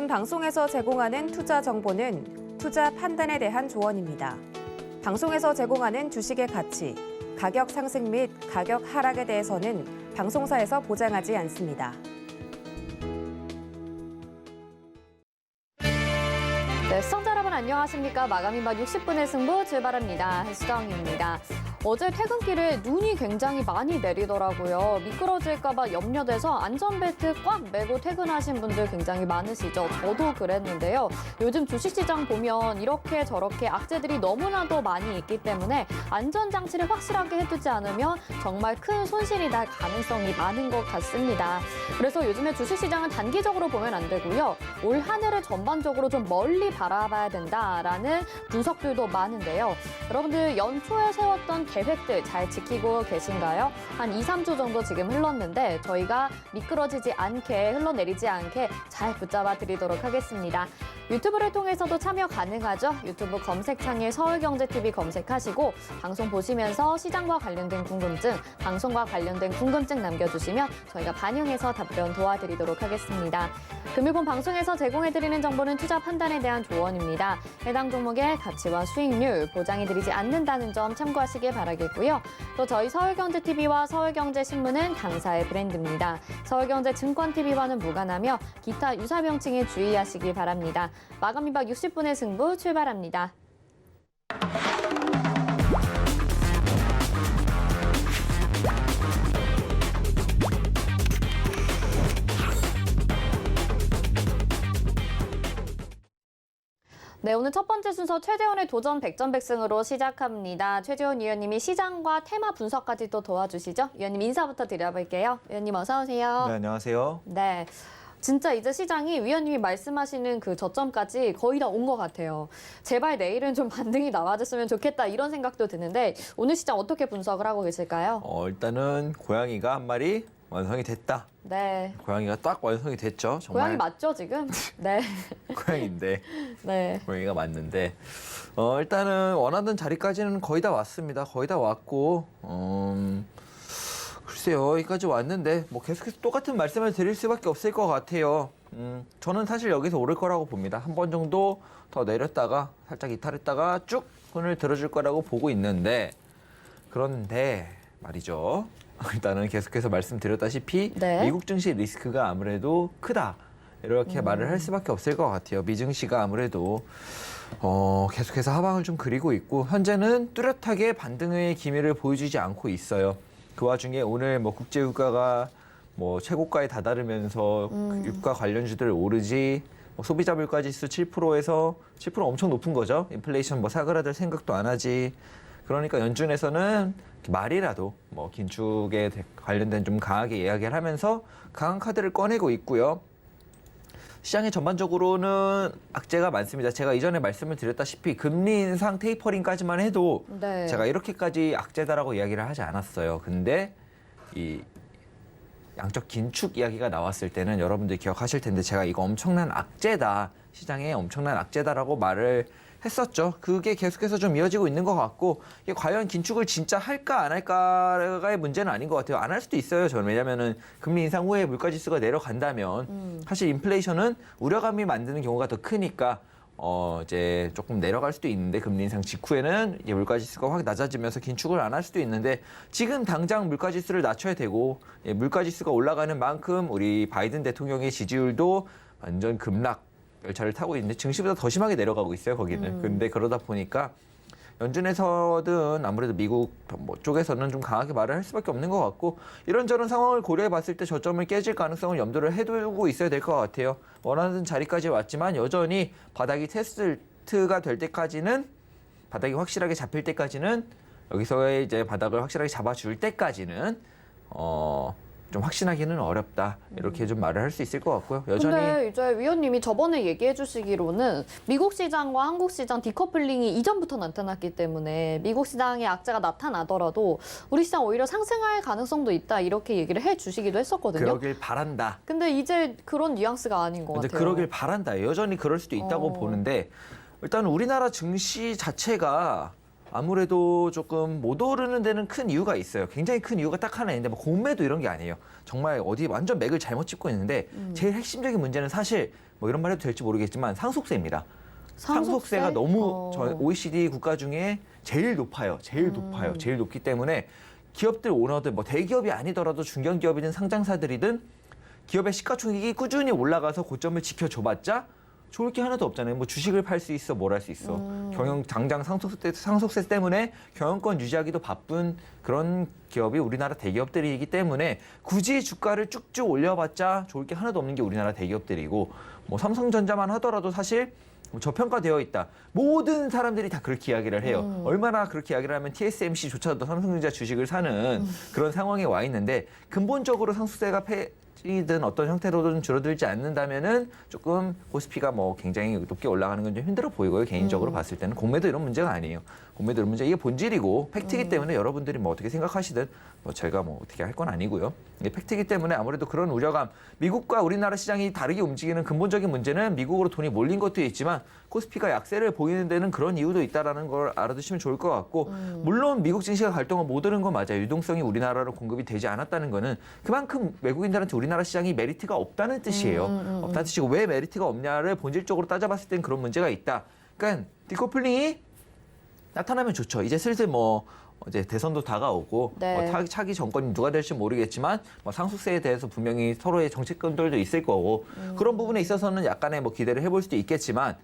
본 방송에서 제공하는 투자 정보는 투자 판단에 대한 조언입니다. 방송에서 제공하는 주식의 가치, 가격 상승 및 가격 하락에 대해서는 방송사에서 보장하지 않습니다. 네, 시청자 여러분 안녕하십니까? 마감인박 60분의 승부 출발합니다. 수정입니다. 어제 퇴근길에 눈이 굉장히 많이 내리더라고요. 미끄러질까 봐 염려돼서 안전벨트 꽉 매고 퇴근하신 분들 굉장히 많으시죠. 저도 그랬는데요. 요즘 주식시장 보면 이렇게 저렇게 악재들이 너무나도 많이 있기 때문에 안전장치를 확실하게 해두지 않으면 정말 큰 손실이 날 가능성이 많은 것 같습니다. 그래서 요즘에 주식시장은 단기적으로 보면 안 되고요. 올 한 해를 전반적으로 좀 멀리 바라봐야 된다라는 분석들도 많은데요. 여러분들 연초에 세웠던 계획들 잘 지키고 계신가요? 한 2, 3주 정도 지금 흘렀는데 저희가 미끄러지지 않게 흘러내리지 않게 잘 붙잡아 드리도록 하겠습니다. 유튜브를 통해서도 참여 가능하죠. 유튜브 검색창에 서울경제TV 검색하시고 방송 보시면서 시장과 관련된 궁금증, 방송과 관련된 궁금증 남겨주시면 저희가 반영해서 답변 도와드리도록 하겠습니다. 금일본 방송에서 제공해드리는 정보는 투자 판단에 대한 조언입니다. 해당 종목의 가치와 수익률 보장해드리지 않는다는 점 참고하시길 바라겠고요. 또 저희 서울경제TV와 서울경제신문은 당사의 브랜드입니다. 서울경제증권TV와는 무관하며 기타 유사명칭에 주의하시기 바랍니다. 마감인박 60분의 승부 출발합니다. 네, 오늘 첫 번째 순서 최재원의 도전 백전백승으로 시작합니다. 최재원 위원님이 시장과 테마 분석까지 또 도와주시죠. 위원님 인사부터 드려볼게요. 위원님 어서 오세요. 네, 안녕하세요. 네. 진짜 이제 시장이 위원님이 말씀하시는 그 저점까지 거의 다 온 것 같아요. 제발 내일은 좀 반등이 나와줬으면 좋겠다 이런 생각도 드는데 오늘 시장 어떻게 분석을 하고 계실까요? 일단은 고양이가 한 마리 완성이 됐다. 네. 고양이가 딱 완성이 됐죠. 정말 고양이 맞죠 지금? 네. 고양인데 네. 고양이가 맞는데 일단은 원하던 자리까지는 거의 다 왔습니다. 거의 다 왔고 글쎄요 여기까지 왔는데 뭐 계속해서 똑같은 말씀을 드릴 수밖에 없을 것 같아요. 저는 사실 여기서 오를 거라고 봅니다. 한 번 정도 더 내렸다가 살짝 이탈했다가 쭉 손을 들어줄 거라고 보고 있는데 그런데 말이죠. 일단은 계속해서 말씀드렸다시피 네. 미국 증시 리스크가 아무래도 크다. 이렇게 말을 할 수밖에 없을 것 같아요. 미증시가 아무래도 계속해서 하방을 좀 그리고 있고 현재는 뚜렷하게 반등의 기미를 보여주지 않고 있어요. 그 와중에 오늘 뭐 국제유가가 뭐 최고가에 다다르면서 유가 관련주들 오르지 뭐 소비자 물가지수 7%에서 7% 엄청 높은 거죠. 인플레이션 뭐 사그라들 생각도 안 하지. 그러니까 연준에서는 말이라도 뭐 긴축에 관련된 좀 강하게 이야기를 하면서 강한 카드를 꺼내고 있고요. 시장의 전반적으로는 악재가 많습니다. 제가 이전에 말씀을 드렸다시피 금리 인상 테이퍼링까지만 해도 네. 제가 이렇게까지 악재다라고 이야기를 하지 않았어요. 근데 이 양적 긴축 이야기가 나왔을 때는 여러분들 기억하실 텐데 제가 이거 엄청난 악재다, 시장에 엄청난 악재다라고 말을 했었죠. 그게 계속해서 좀 이어지고 있는 것 같고 이게 과연 긴축을 진짜 할까 안 할까의 문제는 아닌 것 같아요. 안 할 수도 있어요. 저는 왜냐하면은 금리 인상 후에 물가지수가 내려간다면 사실 인플레이션은 우려감이 만드는 경우가 더 크니까 이제 조금 내려갈 수도 있는데 금리 인상 직후에는 이제 물가지수가 확 낮아지면서 긴축을 안 할 수도 있는데 지금 당장 물가지수를 낮춰야 되고 물가지수가 올라가는 만큼 우리 바이든 대통령의 지지율도 완전 급락 열차를 타고 있는데 증시보다 더 심하게 내려가고 있어요, 거기는. 근데 그러다 보니까 연준에서든 아무래도 미국 쪽에서는 좀 강하게 말을 할 수밖에 없는 것 같고 이런저런 상황을 고려해 봤을 때 저점을 깨질 가능성을 염두를 해두고 있어야 될 것 같아요. 원하는 자리까지 왔지만 여전히 바닥이 테스트가 될 때까지는 바닥이 확실하게 잡힐 때까지는 여기서의 이제 바닥을 확실하게 잡아줄 때까지는 좀 확신하기는 어렵다. 이렇게 좀 말을 할 수 있을 것 같고요. 여전히. 근데 이제 위원님이 저번에 얘기해 주시기로는 미국 시장과 한국 시장 디커플링이 이전부터 나타났기 때문에 미국 시장의 악재가 나타나더라도 우리 시장 오히려 상승할 가능성도 있다. 이렇게 얘기를 해 주시기도 했었거든요. 그러길 바란다. 근데 이제 그런 뉘앙스가 아닌 것 이제 같아요. 그러길 바란다. 여전히 그럴 수도 있다고 보는데 일단 우리나라 증시 자체가 아무래도 조금 못 오르는 데는 큰 이유가 있어요. 굉장히 큰 이유가 딱 하나 있는데 뭐 공매도 이런 게 아니에요. 정말 어디 완전 맥을 잘못 짚고 있는데 제일 핵심적인 문제는 사실 뭐 이런 말 해도 될지 모르겠지만 상속세입니다. 상속세가 너무 저 OECD 국가 중에 제일 높아요. 제일 높아요. 제일 높기 때문에 기업들 오너들 뭐 대기업이 아니더라도 중견기업이든 상장사들이든 기업의 시가총액이 꾸준히 올라가서 고점을 지켜줘봤자 좋을 게 하나도 없잖아요. 뭐 주식을 팔 수 있어, 뭘 할 수 있어. 당장 상속세 때문에 경영권 유지하기도 바쁜 그런 기업이 우리나라 대기업들이기 때문에 굳이 주가를 쭉쭉 올려봤자 좋을 게 하나도 없는 게 우리나라 대기업들이고 뭐 삼성전자만 하더라도 사실 저평가되어 있다. 모든 사람들이 다 그렇게 이야기를 해요. 얼마나 그렇게 이야기를 하면 TSMC조차도 삼성전자 주식을 사는 그런 상황에 와 있는데 근본적으로 상속세가 든 어떤 형태로든 줄어들지 않는다면은 조금 코스피가 뭐 굉장히 높게 올라가는 건 좀 힘들어 보이고요. 개인적으로 봤을 때는 공매도 이런 문제가 아니에요. 공매도 이런 문제 이게 본질이고 팩트이기 때문에 여러분들이 뭐 어떻게 생각하시든 뭐 제가 뭐 어떻게 할 건 아니고요. 이게 팩트이기 때문에 아무래도 그런 우려감, 미국과 우리나라 시장이 다르게 움직이는 근본적인 문제는 미국으로 돈이 몰린 것도 있지만 코스피가 약세를 보이는 데는 그런 이유도 있다라는 걸 알아두시면 좋을 것 같고 물론 미국 증시가 갈 동안 못 오른 건 맞아요. 유동성이 우리나라로 공급이 되지 않았다는 거는 그만큼 외국인들한테 우리나라 시장이 메리트가 없다는 뜻이에요. 없다는 뜻이고 왜 메리트가 없냐를 본질적으로 따져봤을 땐 그런 문제가 있다. 그러니까 디커플링이 나타나면 좋죠. 이제 슬슬 뭐 이제 대선도 다가오고 네. 뭐 차기 정권이 누가 될지 모르겠지만 뭐 상속세에 대해서 분명히 서로의 정책권들도 있을 거고 그런 부분에 있어서는 약간의 뭐 기대를 해볼 수도 있겠지만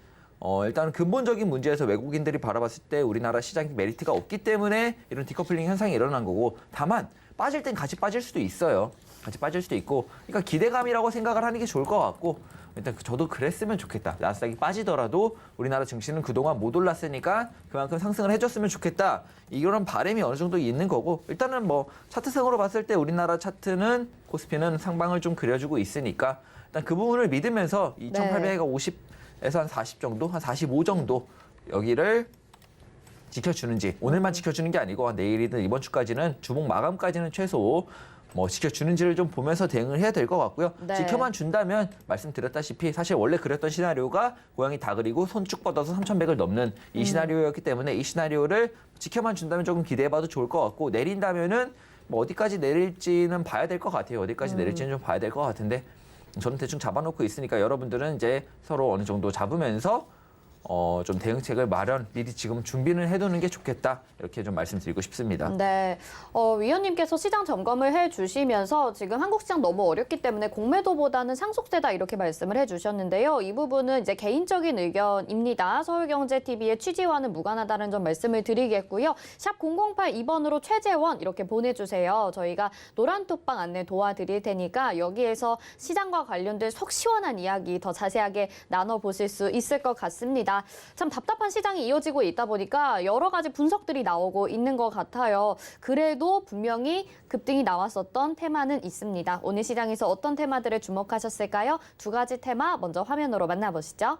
일단 근본적인 문제에서 외국인들이 바라봤을 때 우리나라 시장이 메리트가 없기 때문에 이런 디커플링 현상이 일어난 거고 다만 빠질 땐 같이 빠질 수도 있어요. 같이 빠질 수도 있고 그러니까 기대감이라고 생각을 하는 게 좋을 것 같고 일단 저도 그랬으면 좋겠다. 나스닥이 빠지더라도 우리나라 증시는 그동안 못 올랐으니까 그만큼 상승을 해줬으면 좋겠다. 이런 바람이 어느 정도 있는 거고 일단은 뭐 차트상으로 봤을 때 우리나라 차트는 코스피는 상방을 좀 그려주고 있으니까 일단 그 부분을 믿으면서 2,850에서 한 40 정도, 한 45 정도 여기를 지켜주는지 오늘만 지켜주는 게 아니고 내일이든 이번 주까지는 주봉 마감까지는 최소 뭐 지켜주는지를 좀 보면서 대응을 해야 될 것 같고요. 네. 지켜만 준다면 말씀드렸다시피 사실 원래 그렸던 시나리오가 고양이 다 그리고 손 쭉 뻗어서 3,100을 넘는 이 시나리오였기 때문에 이 시나리오를 지켜만 준다면 조금 기대해봐도 좋을 것 같고 내린다면은 뭐 어디까지 내릴지는 봐야 될 것 같아요. 어디까지 내릴지는 좀 봐야 될 것 같은데 저는 대충 잡아놓고 있으니까 여러분들은 이제 서로 어느 정도 잡으면서 좀 대응책을 미리 지금 준비는 해두는 게 좋겠다. 이렇게 좀 말씀드리고 싶습니다. 네, 위원님께서 시장 점검을 해주시면서 지금 한국 시장 너무 어렵기 때문에 공매도보다는 상속세다 이렇게 말씀을 해주셨는데요. 이 부분은 이제 개인적인 의견입니다. 서울경제TV의 취지와는 무관하다는 점 말씀을 드리겠고요. 샵 0082번으로 최재원 이렇게 보내주세요. 저희가 노란톡방 안내 도와드릴 테니까 여기에서 시장과 관련된 속 시원한 이야기 더 자세하게 나눠보실 수 있을 것 같습니다. 참 답답한 시장이 이어지고 있다 보니까 여러 가지 분석들이 나오고 있는 것 같아요. 그래도 분명히 급등이 나왔었던 테마는 있습니다. 오늘 시장에서 어떤 테마들을 주목하셨을까요? 두 가지 테마 먼저 화면으로 만나보시죠.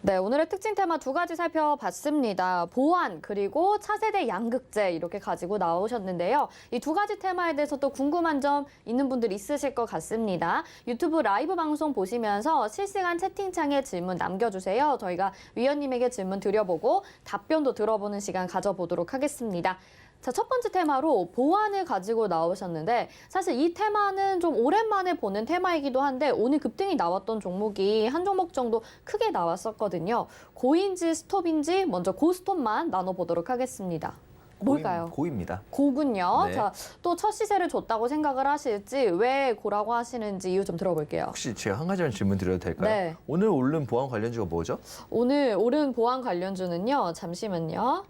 네, 오늘의 특징 테마 두 가지 살펴봤습니다. 보안 그리고 차세대 양극재 이렇게 가지고 나오셨는데요. 이 두 가지 테마에 대해서 또 궁금한 점 있는 분들 있으실 것 같습니다. 유튜브 라이브 방송 보시면서 실시간 채팅창에 질문 남겨주세요. 저희가 위원님에게 질문 드려보고 답변도 들어보는 시간 가져보도록 하겠습니다. 자, 첫 번째 테마로 보안을 가지고 나오셨는데 사실 이 테마는 좀 오랜만에 보는 테마이기도 한데 오늘 급등이 나왔던 종목이 한 종목 정도 크게 나왔었거든요. 고인지 스톱인지 먼저 고스톱만 나눠보도록 하겠습니다. 뭘까요? 고입니다. 고군요. 네. 자, 또 첫 시세를 줬다고 생각을 하실지 왜 고라고 하시는지 이유 좀 들어볼게요. 혹시 제가 한 가지만 질문 드려도 될까요? 네. 오늘 오른 보안 관련주가 뭐죠? 오늘 오른 보안 관련주는요. 잠시만요.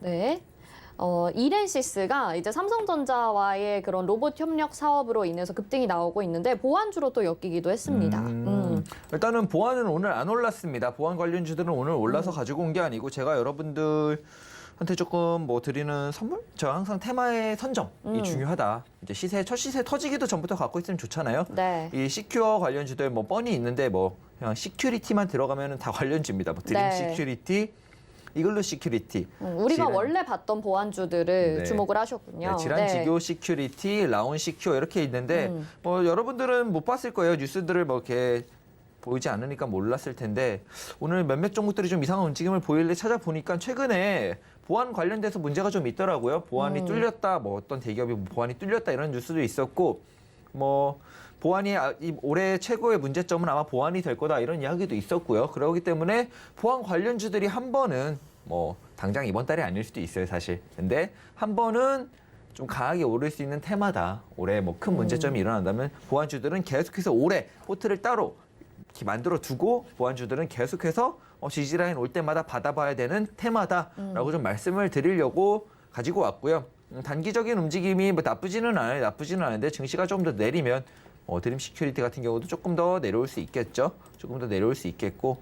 네. 이렌시스가 이제 삼성전자와의 그런 로봇 협력 사업으로 인해서 급등이 나오고 있는데 보안주로 또 엮이기도 했습니다. 일단은 보안은 오늘 안 올랐습니다. 보안 관련주들은 오늘 올라서 가지고 온 게 아니고 제가 여러분들한테 조금 뭐 드리는 선물? 제가 항상 테마의 선정이 중요하다. 이제 첫 시세 터지기도 전부터 갖고 있으면 좋잖아요. 네. 이 시큐어 관련주들 뭐 뻔히 있는데 뭐 그냥 시큐리티만 들어가면은 다 관련주입니다. 뭐 드림 네. 시큐리티, 이글루 시큐리티. 우리가 원래 봤던 보안주들을 네. 주목을 하셨군요. 네, 질환 지교 시큐리티, 라운 시큐어 이렇게 있는데 뭐 여러분들은 못 봤을 거예요. 뉴스들을 뭐 이렇게 보이지 않으니까 몰랐을 텐데 오늘 몇몇 종목들이 좀 이상한 움직임을 보일래 찾아보니까 최근에 보안 관련돼서 문제가 좀 있더라고요. 보안이 뚫렸다, 뭐 어떤 대기업이 보안이 뚫렸다 이런 뉴스도 있었고 뭐 보안이 올해 최고의 문제점은 아마 보안이 될 거다 이런 이야기도 있었고요. 그러기 때문에 보안 관련주들이 한 번은 뭐 당장 이번 달이 아닐 수도 있어요, 사실. 근데 한 번은 좀 강하게 오를 수 있는 테마다. 올해 뭐 큰 문제점이 일어난다면 보안주들은 계속해서 올해 포트를 따로 이렇게 만들어 두고 보안주들은 계속해서 지지라인 올 때마다 받아봐야 되는 테마다라고 좀 말씀을 드리려고 가지고 왔고요. 단기적인 움직임이 뭐 나쁘지는 않은데 증시가 좀 더 내리면 드림 시큐리티 같은 경우도 조금 더 내려올 수 있겠죠. 조금 더 내려올 수 있겠고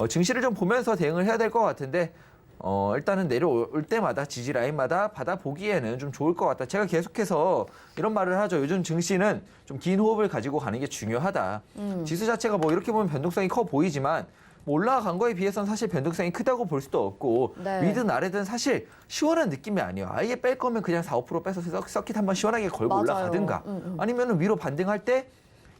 증시를 좀 보면서 대응을 해야 될 것 같은데 일단은 내려올 때마다 지지 라인마다 받아보기에는 좀 좋을 것 같다. 제가 계속해서 이런 말을 하죠. 요즘 증시는 좀 긴 호흡을 가지고 가는 게 중요하다. 지수 자체가 뭐 이렇게 보면 변동성이 커 보이지만 뭐 올라간 거에 비해서는 사실 변동성이 크다고 볼 수도 없고 네. 위든 아래든 사실 시원한 느낌이 아니에요. 아예 뺄 거면 그냥 4, 5% 빼서 서킷 한번 시원하게 걸고 맞아요. 올라가든가 아니면 위로 반등할 때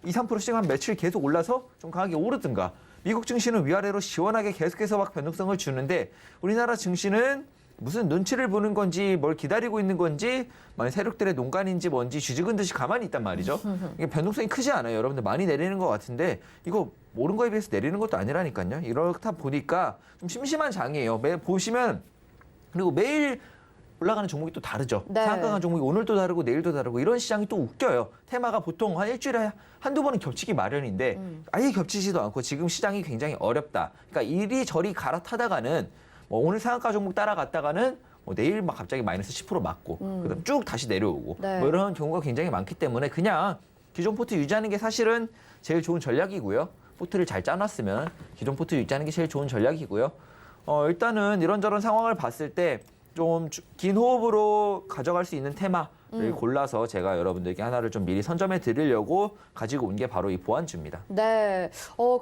2, 3%씩 한 며칠 계속 올라서 좀 강하게 오르든가. 미국 증시는 위아래로 시원하게 계속해서 막 변동성을 주는데 우리나라 증시는 무슨 눈치를 보는 건지 뭘 기다리고 있는 건지 세력들의 농간인지 뭔지 쥐죽은 듯이 가만히 있단 말이죠. 이게 변동성이 크지 않아요. 여러분들 많이 내리는 것 같은데 이거 오른 거에 비해서 내리는 것도 아니라니까요. 이렇다 보니까 좀 심심한 장이에요. 보시면 그리고 매일 올라가는 종목이 또 다르죠. 네. 상한가는 종목이 오늘도 다르고 내일도 다르고 이런 시장이 또 웃겨요. 테마가 보통 한 일주일에 한두 번은 겹치기 마련인데 아예 겹치지도 않고 지금 시장이 굉장히 어렵다. 그러니까 이리저리 갈아타다가는 뭐 오늘 상한가 종목 따라갔다가는 내일 막 갑자기 마이너스 10% 맞고 그다음 쭉 다시 내려오고 네. 뭐 이런 경우가 굉장히 많기 때문에 그냥 기존 포트 유지하는 게 사실은 제일 좋은 전략이고요. 포트를 잘 짜놨으면 기존 포트 유지하는 게 제일 좋은 전략이고요. 일단은 이런저런 상황을 봤을 때 좀 긴 호흡으로 가져갈 수 있는 테마를 골라서 제가 여러분들께 하나를 좀 미리 선점해 드리려고 가지고 온 게 바로 이 보안주입니다. 네.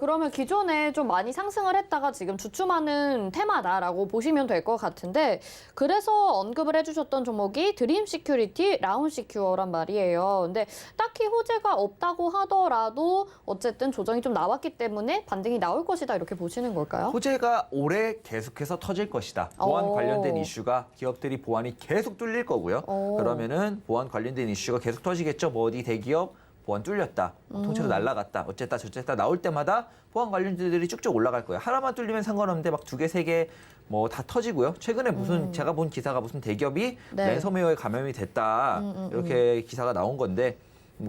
그러면 기존에 좀 많이 상승을 했다가 지금 주춤하는 테마다라고 보시면 될 것 같은데 그래서 언급을 해주셨던 종목이 드림 시큐리티, 라운 시큐어란 말이에요. 근데 딱히 호재가 없다고 하더라도 어쨌든 조정이 좀 나왔기 때문에 반등이 나올 것이다 이렇게 보시는 걸까요? 호재가 올해 계속해서 터질 것이다. 보안 관련된 이슈가 기업들이 보안이 계속 뚫릴 거고요. 그러면은 보안 관련된 이슈가 계속 터지겠죠. 뭐 어디 대기업 보안 뚫렸다, 통째로 날라갔다, 어쨌다 저쨌다 나올 때마다 보안 관련주들이 쭉쭉 올라갈 거예요. 하나만 뚫리면 상관없는데 막 2개, 3개 뭐 다 터지고요. 최근에 무슨 제가 본 기사가 무슨 대기업이 네. 랜섬웨어에 감염이 됐다 이렇게 기사가 나온 건데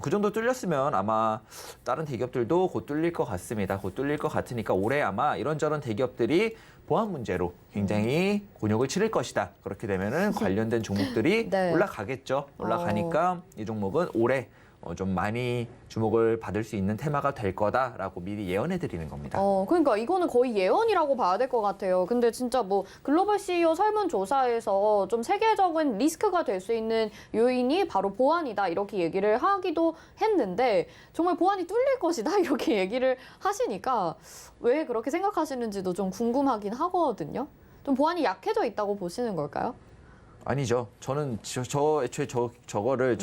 그 정도 뚫렸으면 아마 다른 대기업들도 곧 뚫릴 것 같습니다. 곧 뚫릴 것 같으니까 올해 아마 이런저런 대기업들이 보안 문제로 굉장히 곤욕을 치를 것이다. 그렇게 되면은 관련된 종목들이 네. 올라가겠죠. 올라가니까 이 종목은 올해 좀 많이 주목을 받을 수 있는 테마가 될 거다라고 미리 예언해 드리는 겁니다. 그러니까 이거는 거의 예언이라고 봐야 될 것 같아요. 근데 진짜 뭐 글로벌 CEO 설문조사에서 좀 세계적인 리스크가 될 수 있는 요인이 바로 보안이다 이렇게 얘기를 하기도 했는데 정말 보안이 뚫릴 것이다 이렇게 얘기를 하시니까 왜 그렇게 생각하시는지도 좀 궁금하긴 하거든요. 좀 보안이 약해져 있다고 보시는 걸까요? 아니죠. 저는 애초에 저거를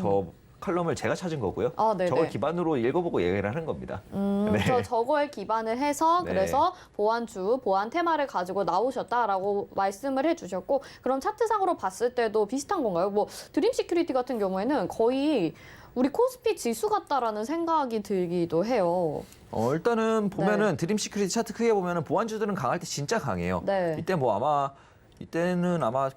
칼럼을 제가 찾은 거고요. 네네. 저걸 기반으로 읽어보고 얘기를 하는 겁니다. 네. 저거에 기반을 해서 네. 그래서 보안주, 보안 테마를 가지고 나오셨다라고 말씀을 해주셨고 그럼 차트상으로 봤을 때도 비슷한 건가요? 뭐 드림 시큐리티 같은 경우에는 거의 우리 코스피 지수 같다라는 생각이 들기도 해요. 일단은 보면은 네. 드림 시큐리티 차트 크게 보면은 보안주들은 강할 때 진짜 강해요. 네. 이때는 아마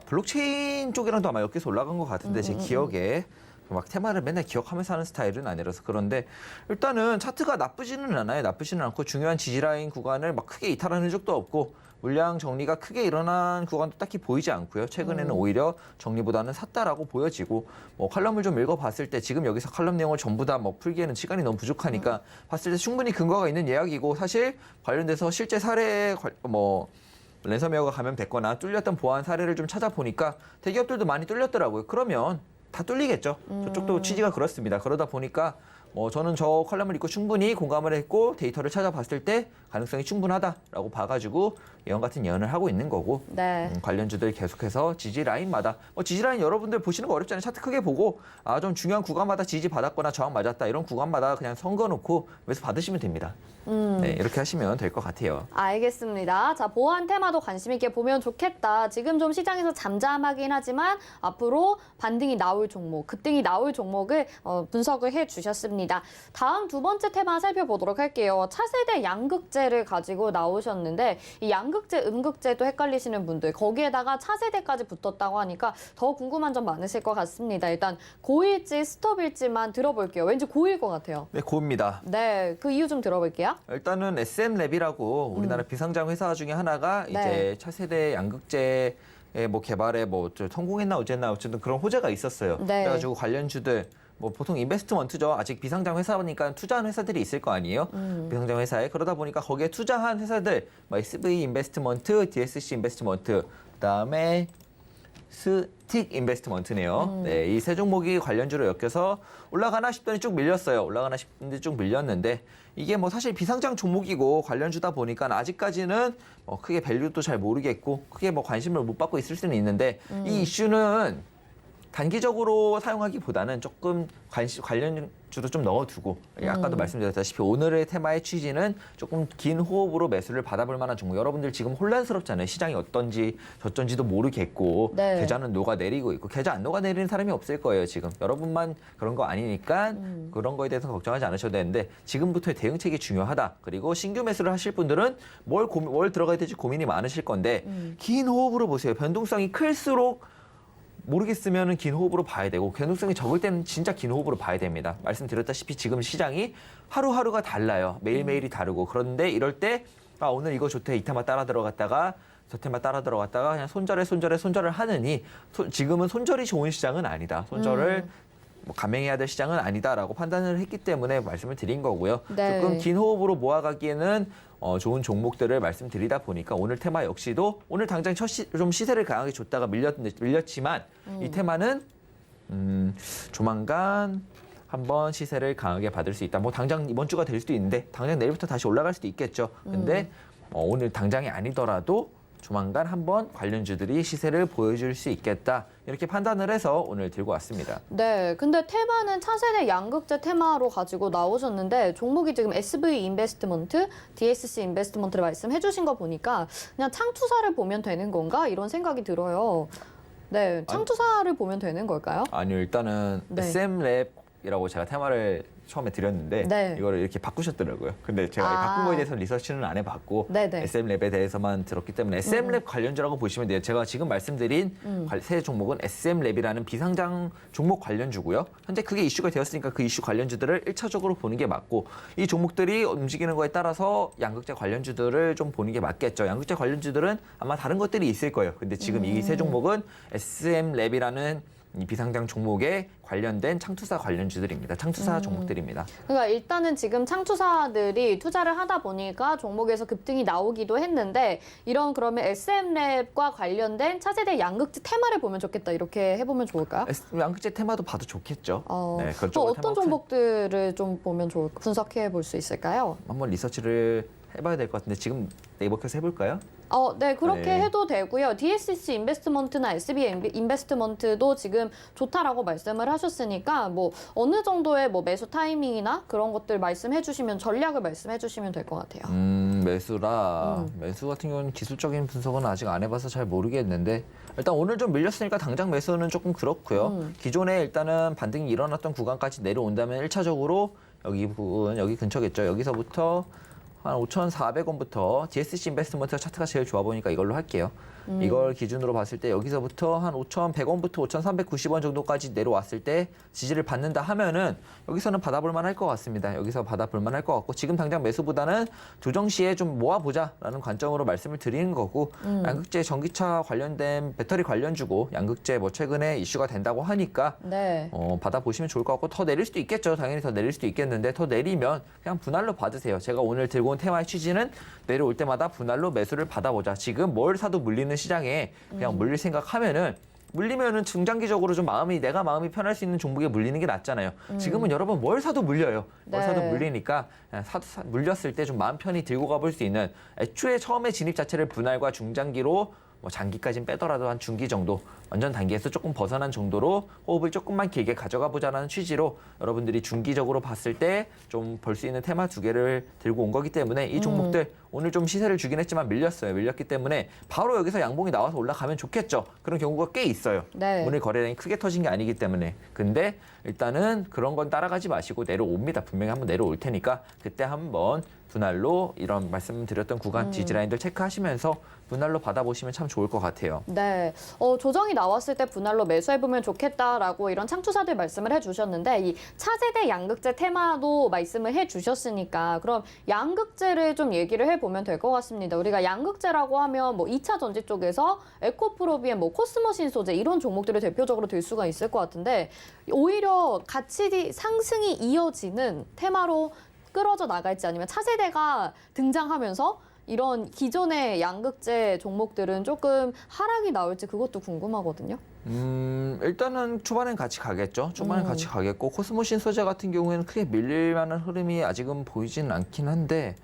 블록체인 쪽이랑도 아마 엮여서 올라간 것 같은데 제 기억에 막 테마를 맨날 기억하면서 하는 스타일은 아니라서 그런데 일단은 차트가 나쁘지는 않아요. 나쁘지는 않고 중요한 지지라인 구간을 막 크게 이탈하는 적도 없고 물량 정리가 크게 일어난 구간도 딱히 보이지 않고요. 최근에는 오히려 정리보다는 샀다라고 보여지고 뭐 칼럼을 좀 읽어봤을 때 지금 여기서 칼럼 내용을 전부 다 뭐 풀기에는 시간이 너무 부족하니까 봤을 때 충분히 근거가 있는 이야기고 사실 관련돼서 실제 사례 랜섬웨어가 감염됐거나 뚫렸던 보안 사례를 좀 찾아보니까 대기업들도 많이 뚫렸더라고요. 그러면 다 뚫리겠죠. 저쪽도 취지가 그렇습니다. 그러다 보니까 저는 저 컬럼을 읽고 충분히 공감을 했고 데이터를 찾아봤을 때 가능성이 충분하다라고 봐가지고 예언 같은 예언을 하고 있는 거고 네. 관련주들 계속해서 지지 라인마다 지지 라인 여러분들 보시는 거 어렵지 않아요. 차트 크게 보고 좀 중요한 구간마다 지지 받았거나 저항 맞았다 이런 구간마다 그냥 선거놓고 매수 받으시면 됩니다. 네, 이렇게 하시면 될 것 같아요. 알겠습니다. 자, 보안 테마도 관심 있게 보면 좋겠다. 지금 좀 시장에서 잠잠하긴 하지만 앞으로 반등이 나올 종목, 급등이 나올 종목을 분석을 해주셨습니다. 다음 두 번째 테마 살펴보도록 할게요. 차세대 양극재를 가지고 나오셨는데 이 양극재, 음극재도 헷갈리시는 분들 거기에다가 차세대까지 붙었다고 하니까 더 궁금한 점 많으실 것 같습니다. 일단 고일지 스톱일지만 들어볼게요. 왠지 고일 것 같아요. 네, 고입니다. 네, 그 이유 좀 들어볼게요. 일단은 SM랩이라고 우리나라 비상장 회사 중에 하나가 네. 이제 차세대 양극재 개발에 성공했나 어쨌나 어쨌든 그런 호재가 있었어요. 네. 그래가지고 관련주들 보통 인베스트먼트죠. 아직 비상장 회사니까 투자한 회사들이 있을 거 아니에요. 비상장 회사에 그러다 보니까 거기에 투자한 회사들 SV 인베스트먼트, DSC 인베스트먼트, 그다음에 스틱 인베스트먼트네요. 네, 이 세 종목이 관련주로 엮여서 올라가나 싶더니 쭉 밀렸어요. 올라가나 싶은데 쭉 밀렸는데 이게 사실 비상장 종목이고 관련주다 보니까 아직까지는 크게 밸류도 잘 모르겠고 크게 관심을 못 받고 있을 수는 있는데 이 이슈는 단기적으로 사용하기보다는 조금 관련주도 좀 넣어두고 아까도 말씀드렸다시피 오늘의 테마의 취지는 조금 긴 호흡으로 매수를 받아볼 만한 종목. 여러분들 지금 혼란스럽잖아요. 시장이 어떤지 저쩐지도 모르겠고 네. 계좌는 녹아내리고 있고 계좌 안 녹아내리는 사람이 없을 거예요. 지금 여러분만 그런 거 아니니까 그런 거에 대해서 걱정하지 않으셔도 되는데 지금부터의 대응책이 중요하다. 그리고 신규 매수를 하실 분들은 뭘 들어가야 될지 고민이 많으실 건데 긴 호흡으로 보세요. 변동성이 클수록 모르겠으면 긴 호흡으로 봐야 되고 변동성이 적을 때는 진짜 긴 호흡으로 봐야 됩니다. 말씀드렸다시피 지금 시장이 하루하루가 달라요. 매일매일이 다르고 그런데 이럴 때 오늘 이거 좋대 이 테마 따라 들어갔다가 저 테마 따라 들어갔다가 그냥 손절을 하느니 지금은 손절이 좋은 시장은 아니다. 손절을 감행해야 될 시장은 아니다라고 판단을 했기 때문에 말씀을 드린 거고요. 네. 조금 긴 호흡으로 모아가기에는 좋은 종목들을 말씀드리다 보니까 오늘 테마 역시도 오늘 당장 좀 시세를 강하게 줬다가 밀렸지만 이 테마는 조만간 한번 시세를 강하게 받을 수 있다. 당장 이번 주가 될 수도 있는데 당장 내일부터 다시 올라갈 수도 있겠죠. 근데 오늘 당장이 아니더라도 조만간 한번 관련주들이 시세를 보여줄 수 있겠다. 이렇게 판단을 해서 오늘 들고 왔습니다. 네, 근데 테마는 차세대 양극재 테마로 가지고 나오셨는데 종목이 지금 SV 인베스트먼트, DSC 인베스트먼트를 말씀해 주신 거 보니까 그냥 창투사를 보면 되는 건가? 이런 생각이 들어요. 네, 창투사를 보면 되는 걸까요? 아니요, 일단은 네. SM랩이라고 제가 테마를 처음에 드렸는데 네. 이거를 이렇게 바꾸셨더라고요. 근데 제가 바꾼 거에 대해서 리서치는 안 해봤고 네네. SM랩에 대해서만 들었기 때문에 SM랩 관련주라고 보시면 돼요. 제가 지금 말씀드린 세 종목은 SM랩이라는 비상장 종목 관련주고요. 현재 그게 이슈가 되었으니까 그 이슈 관련주들을 1차적으로 보는 게 맞고 이 종목들이 움직이는 거에 따라서 양극재 관련주들을 좀 보는 게 맞겠죠. 양극재 관련주들은 아마 다른 것들이 있을 거예요. 근데 지금 이 세 종목은 SM랩이라는 이 비상장 종목에 관련된 창투사 관련주들입니다. 창투사 종목들입니다. 그러니까 일단은 지금 창투사들이 투자를 하다 보니까 종목에서 급등이 나오기도 했는데 이런 그러면 SM랩과 관련된 차세대 양극재 테마를 보면 좋겠다 이렇게 해보면 좋을까요? 양극재 테마도 봐도 좋겠죠. 네, 또 그쪽으로 어떤 종목들을 좀 보면 좋을까? 분석해 볼 수 있을까요? 한번 리서치를 해봐야 될 것 같은데 지금 네이버 켜서 해볼까요? 네, 그렇게 네. 해도 되고요. DSC 인베스트먼트나 SB 인베스트먼트도 지금 좋다라고 말씀을 하셨으니까 어느 정도의 매수 타이밍이나 그런 것들 말씀해 주시면 전략을 말씀해 주시면 될 것 같아요. 매수라. 매수 같은 경우는 기술적인 분석은 아직 안 해봐서 잘 모르겠는데 일단 오늘 좀 밀렸으니까 당장 매수는 조금 그렇고요. 기존에 일단은 반등이 일어났던 구간까지 내려온다면 1차적으로 여기 부분, 여기 근처겠죠. 여기서부터 한 5,400원부터 DSC 인베스트먼트가 차트가 제일 좋아 보니까 이걸로 할게요. 이걸 기준으로 봤을 때 여기서부터 한 5,100원부터 5,390원 정도까지 내려왔을 때 지지를 받는다 하면은 여기서는 받아볼 만할 것 같습니다. 여기서 받아볼 만할 것 같고 지금 당장 매수보다는 조정 시에 좀 모아보자라는 관점으로 말씀을 드리는 거고 양극재 전기차 관련된 배터리 관련주고 양극재 최근에 이슈가 된다고 하니까 네. 받아보시면 좋을 것 같고 더 내릴 수도 있겠죠. 당연히 더 내릴 수도 있겠는데 더 내리면 그냥 분할로 받으세요. 제가 오늘 들고 온 테마의 취지는 내려올 때마다 분할로 매수를 받아보자. 지금 뭘 사도 물리는 시장에 그냥 물릴 생각하면은 물리면은 중장기적으로 좀 내가 마음이 편할 수 있는 종목에 물리는 게 낫잖아요. 지금은 여러분 뭘 사도 물려요. 뭘 네. 사도 물리니까 물렸을 때 좀 마음 편히 들고 가볼 수 있는 애초에 처음에 진입 자체를 분할과 중장기로 뭐 장기까지는 빼더라도 한 중기 정도, 완전 단기에서 조금 벗어난 정도로 호흡을 조금만 길게 가져가 보자는 취지로 여러분들이 중기적으로 봤을 때 좀 볼 수 있는 테마 2개를 들고 온 거기 때문에 이 종목들 오늘 좀 시세를 주긴 했지만 밀렸어요. 밀렸기 때문에 바로 여기서 양봉이 나와서 올라가면 좋겠죠. 그런 경우가 꽤 있어요. 네. 오늘 거래량이 크게 터진 게 아니기 때문에. 근데 일단은 그런 건 따라가지 마시고 내려옵니다. 분명히 한번 내려올 테니까 그때 한번 분할로 이런 말씀드렸던 구간 지지라인들 체크하시면서 분할로 받아보시면 참 좋을 것 같아요. 네, 조정이 나왔을 때 분할로 매수해보면 좋겠다라고 이런 창투사들 말씀을 해주셨는데 이 차세대 양극재 테마도 말씀을 해주셨으니까 그럼 양극재를 좀 얘기를 해보면 될 것 같습니다. 우리가 양극재라고 하면 뭐 2차 전지 쪽에서 에코프로비엠, 뭐 코스모신 소재 이런 종목들이 대표적으로 들 수가 있을 것 같은데 오히려 같이 상승이 이어지는 테마로 끌어져 나갈지 아니면 차세대가 등장하면서 이런 기존의 양극재 종목들은 조금 하락이 나올지 그것도 궁금하거든요. 일단은 초반엔 같이 가겠죠. 초반엔 같이 가겠고 코스모신 소재 같은 경우에는 크게 밀릴 만한 흐름이 아직은 보이진 않긴 한데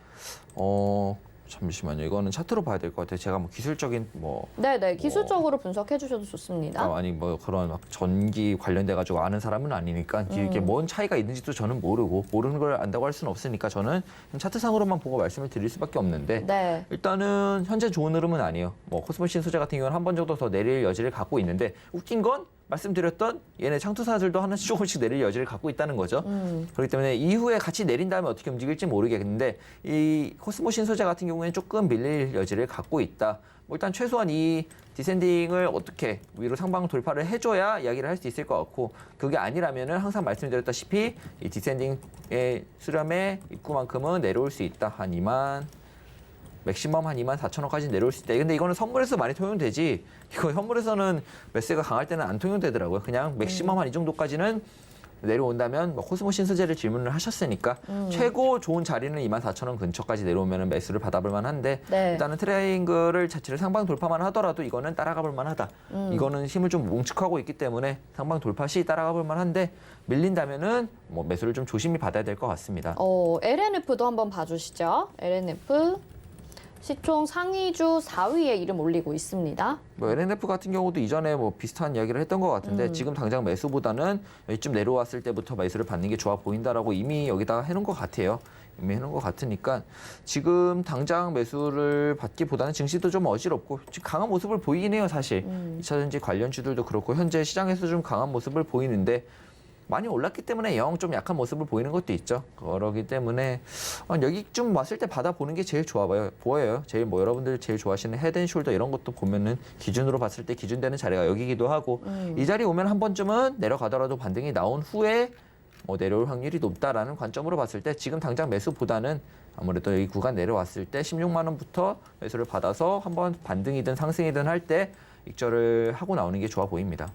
잠시만요. 이거는 차트로 봐야 될 것 같아요. 제가 뭐 기술적인 네네, 기술적으로 분석해 주셔도 좋습니다. 아니 뭐 그런 막 전기 관련돼 가지고 아는 사람은 아니니까 이게 뭔 차이가 있는지도 저는 모르고 모르는 걸 안다고 할 수는 없으니까 저는 차트상으로만 보고 말씀을 드릴 수밖에 없는데 네. 일단은 현재 좋은 흐름은 아니에요. 뭐 코스모신 소재 같은 경우는 한 번 정도 더 내릴 여지를 갖고 있는데 웃긴 건 말씀드렸던 얘네 창투사들도 하나씩 조금씩 내릴 여지를 갖고 있다는 거죠. 그렇기 때문에 이후에 같이 내린 다음에 어떻게 움직일지 모르겠는데 이 코스모신 소재 같은 경우에는 조금 밀릴 여지를 갖고 있다. 뭐 일단 최소한 이 디센딩을 어떻게 위로 상방 돌파를 해줘야 이야기를 할 수 있을 것 같고 그게 아니라면은 항상 말씀드렸다시피 이 디센딩의 수렴의 입구만큼은 내려올 수 있다. 한 2만 맥시멈 한 24,000원까지 내려올 수 있다. 근데 이거는 선물에서 많이 통용되지. 이거 선물에서는 매수가 강할 때는 안 통용되더라고요. 그냥 맥시멈 한 이 정도까지는 내려온다면 뭐 코스모신 소재를 질문을 하셨으니까 최고 좋은 자리는 24,000원 근처까지 내려오면 매수를 받아볼 만한데 네. 일단은 트라이앵글을 자체를 상방 돌파만 하더라도 이거는 따라가 볼 만하다. 이거는 힘을 좀 뭉축하고 있기 때문에 상방 돌파 시 따라가 볼 만한데 밀린다면은 뭐 매수를 좀 조심히 받아야 될 것 같습니다. LNF도 한번 봐주시죠. LNF. 시총 상위주 4위에 이름 올리고 있습니다. 뭐 LNF 같은 경우도 이전에 뭐 비슷한 이야기를 했던 것 같은데 지금 당장 매수보다는 이쯤 내려왔을 때부터 매수를 받는 게 좋아 보인다라고 이미 여기다가 해놓은 것 같아요. 이미 해놓은 것 같으니까 지금 당장 매수를 받기보다는 증시도 좀 어지럽고 지금 강한 모습을 보이긴 해요, 사실. 2차전지 관련주들도 그렇고 현재 시장에서 좀 강한 모습을 보이는데 많이 올랐기 때문에 영 좀 약한 모습을 보이는 것도 있죠. 그러기 때문에 여기쯤 왔을 때 받아보는 게 제일 보여요. 제일 뭐 여러분들 제일 좋아하시는 헤드앤숄더 이런 것도 보면은 기준으로 봤을 때 기준되는 자리가 여기기도 하고 이 자리 오면 한 번쯤은 내려가더라도 반등이 나온 후에 뭐 내려올 확률이 높다라는 관점으로 봤을 때 지금 당장 매수보다는 아무래도 이 구간 내려왔을 때 16만 원부터 매수를 받아서 한번 반등이든 상승이든 할 때 익절을 하고 나오는 게 좋아 보입니다.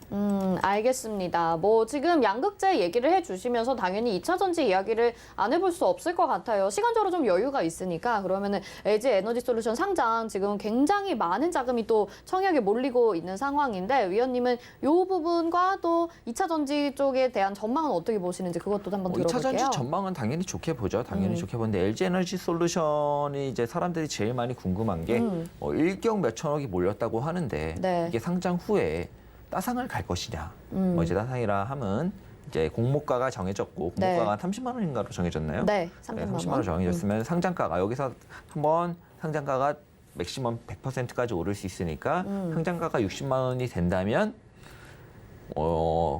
알겠습니다. 뭐 지금 양극재 얘기를 해주시면서 당연히 2차 전지 이야기를 안 해볼 수 없을 것 같아요. 시간적으로 좀 여유가 있으니까 그러면은 LG 에너지솔루션 상장 지금 굉장히 많은 자금이 또 청약에 몰리고 있는 상황인데 위원님은 이 부분과 또 2차 전지 쪽에 대한 전망은 어떻게 보시는지 그것도 한번 들어볼게요. 2차 전지 전망은 당연히 좋게 보죠. 당연히 좋게 보는데 LG 에너지 솔루션이 이제 사람들이 제일 많이 궁금한 게 일경 몇천억이 몰렸다고 하는데 네. 이게 상장 후에 따상을 갈 것이냐. 뭐 이제 따상이라 함은 이제 공모가가 정해졌고 공모가가 30만 원인가로 정해졌나요? 네, 30만 원 정해졌으면 상장가가 여기서 한번 상장가가 맥시멈 100%까지 오를 수 있으니까 상장가가 60만 원이 된다면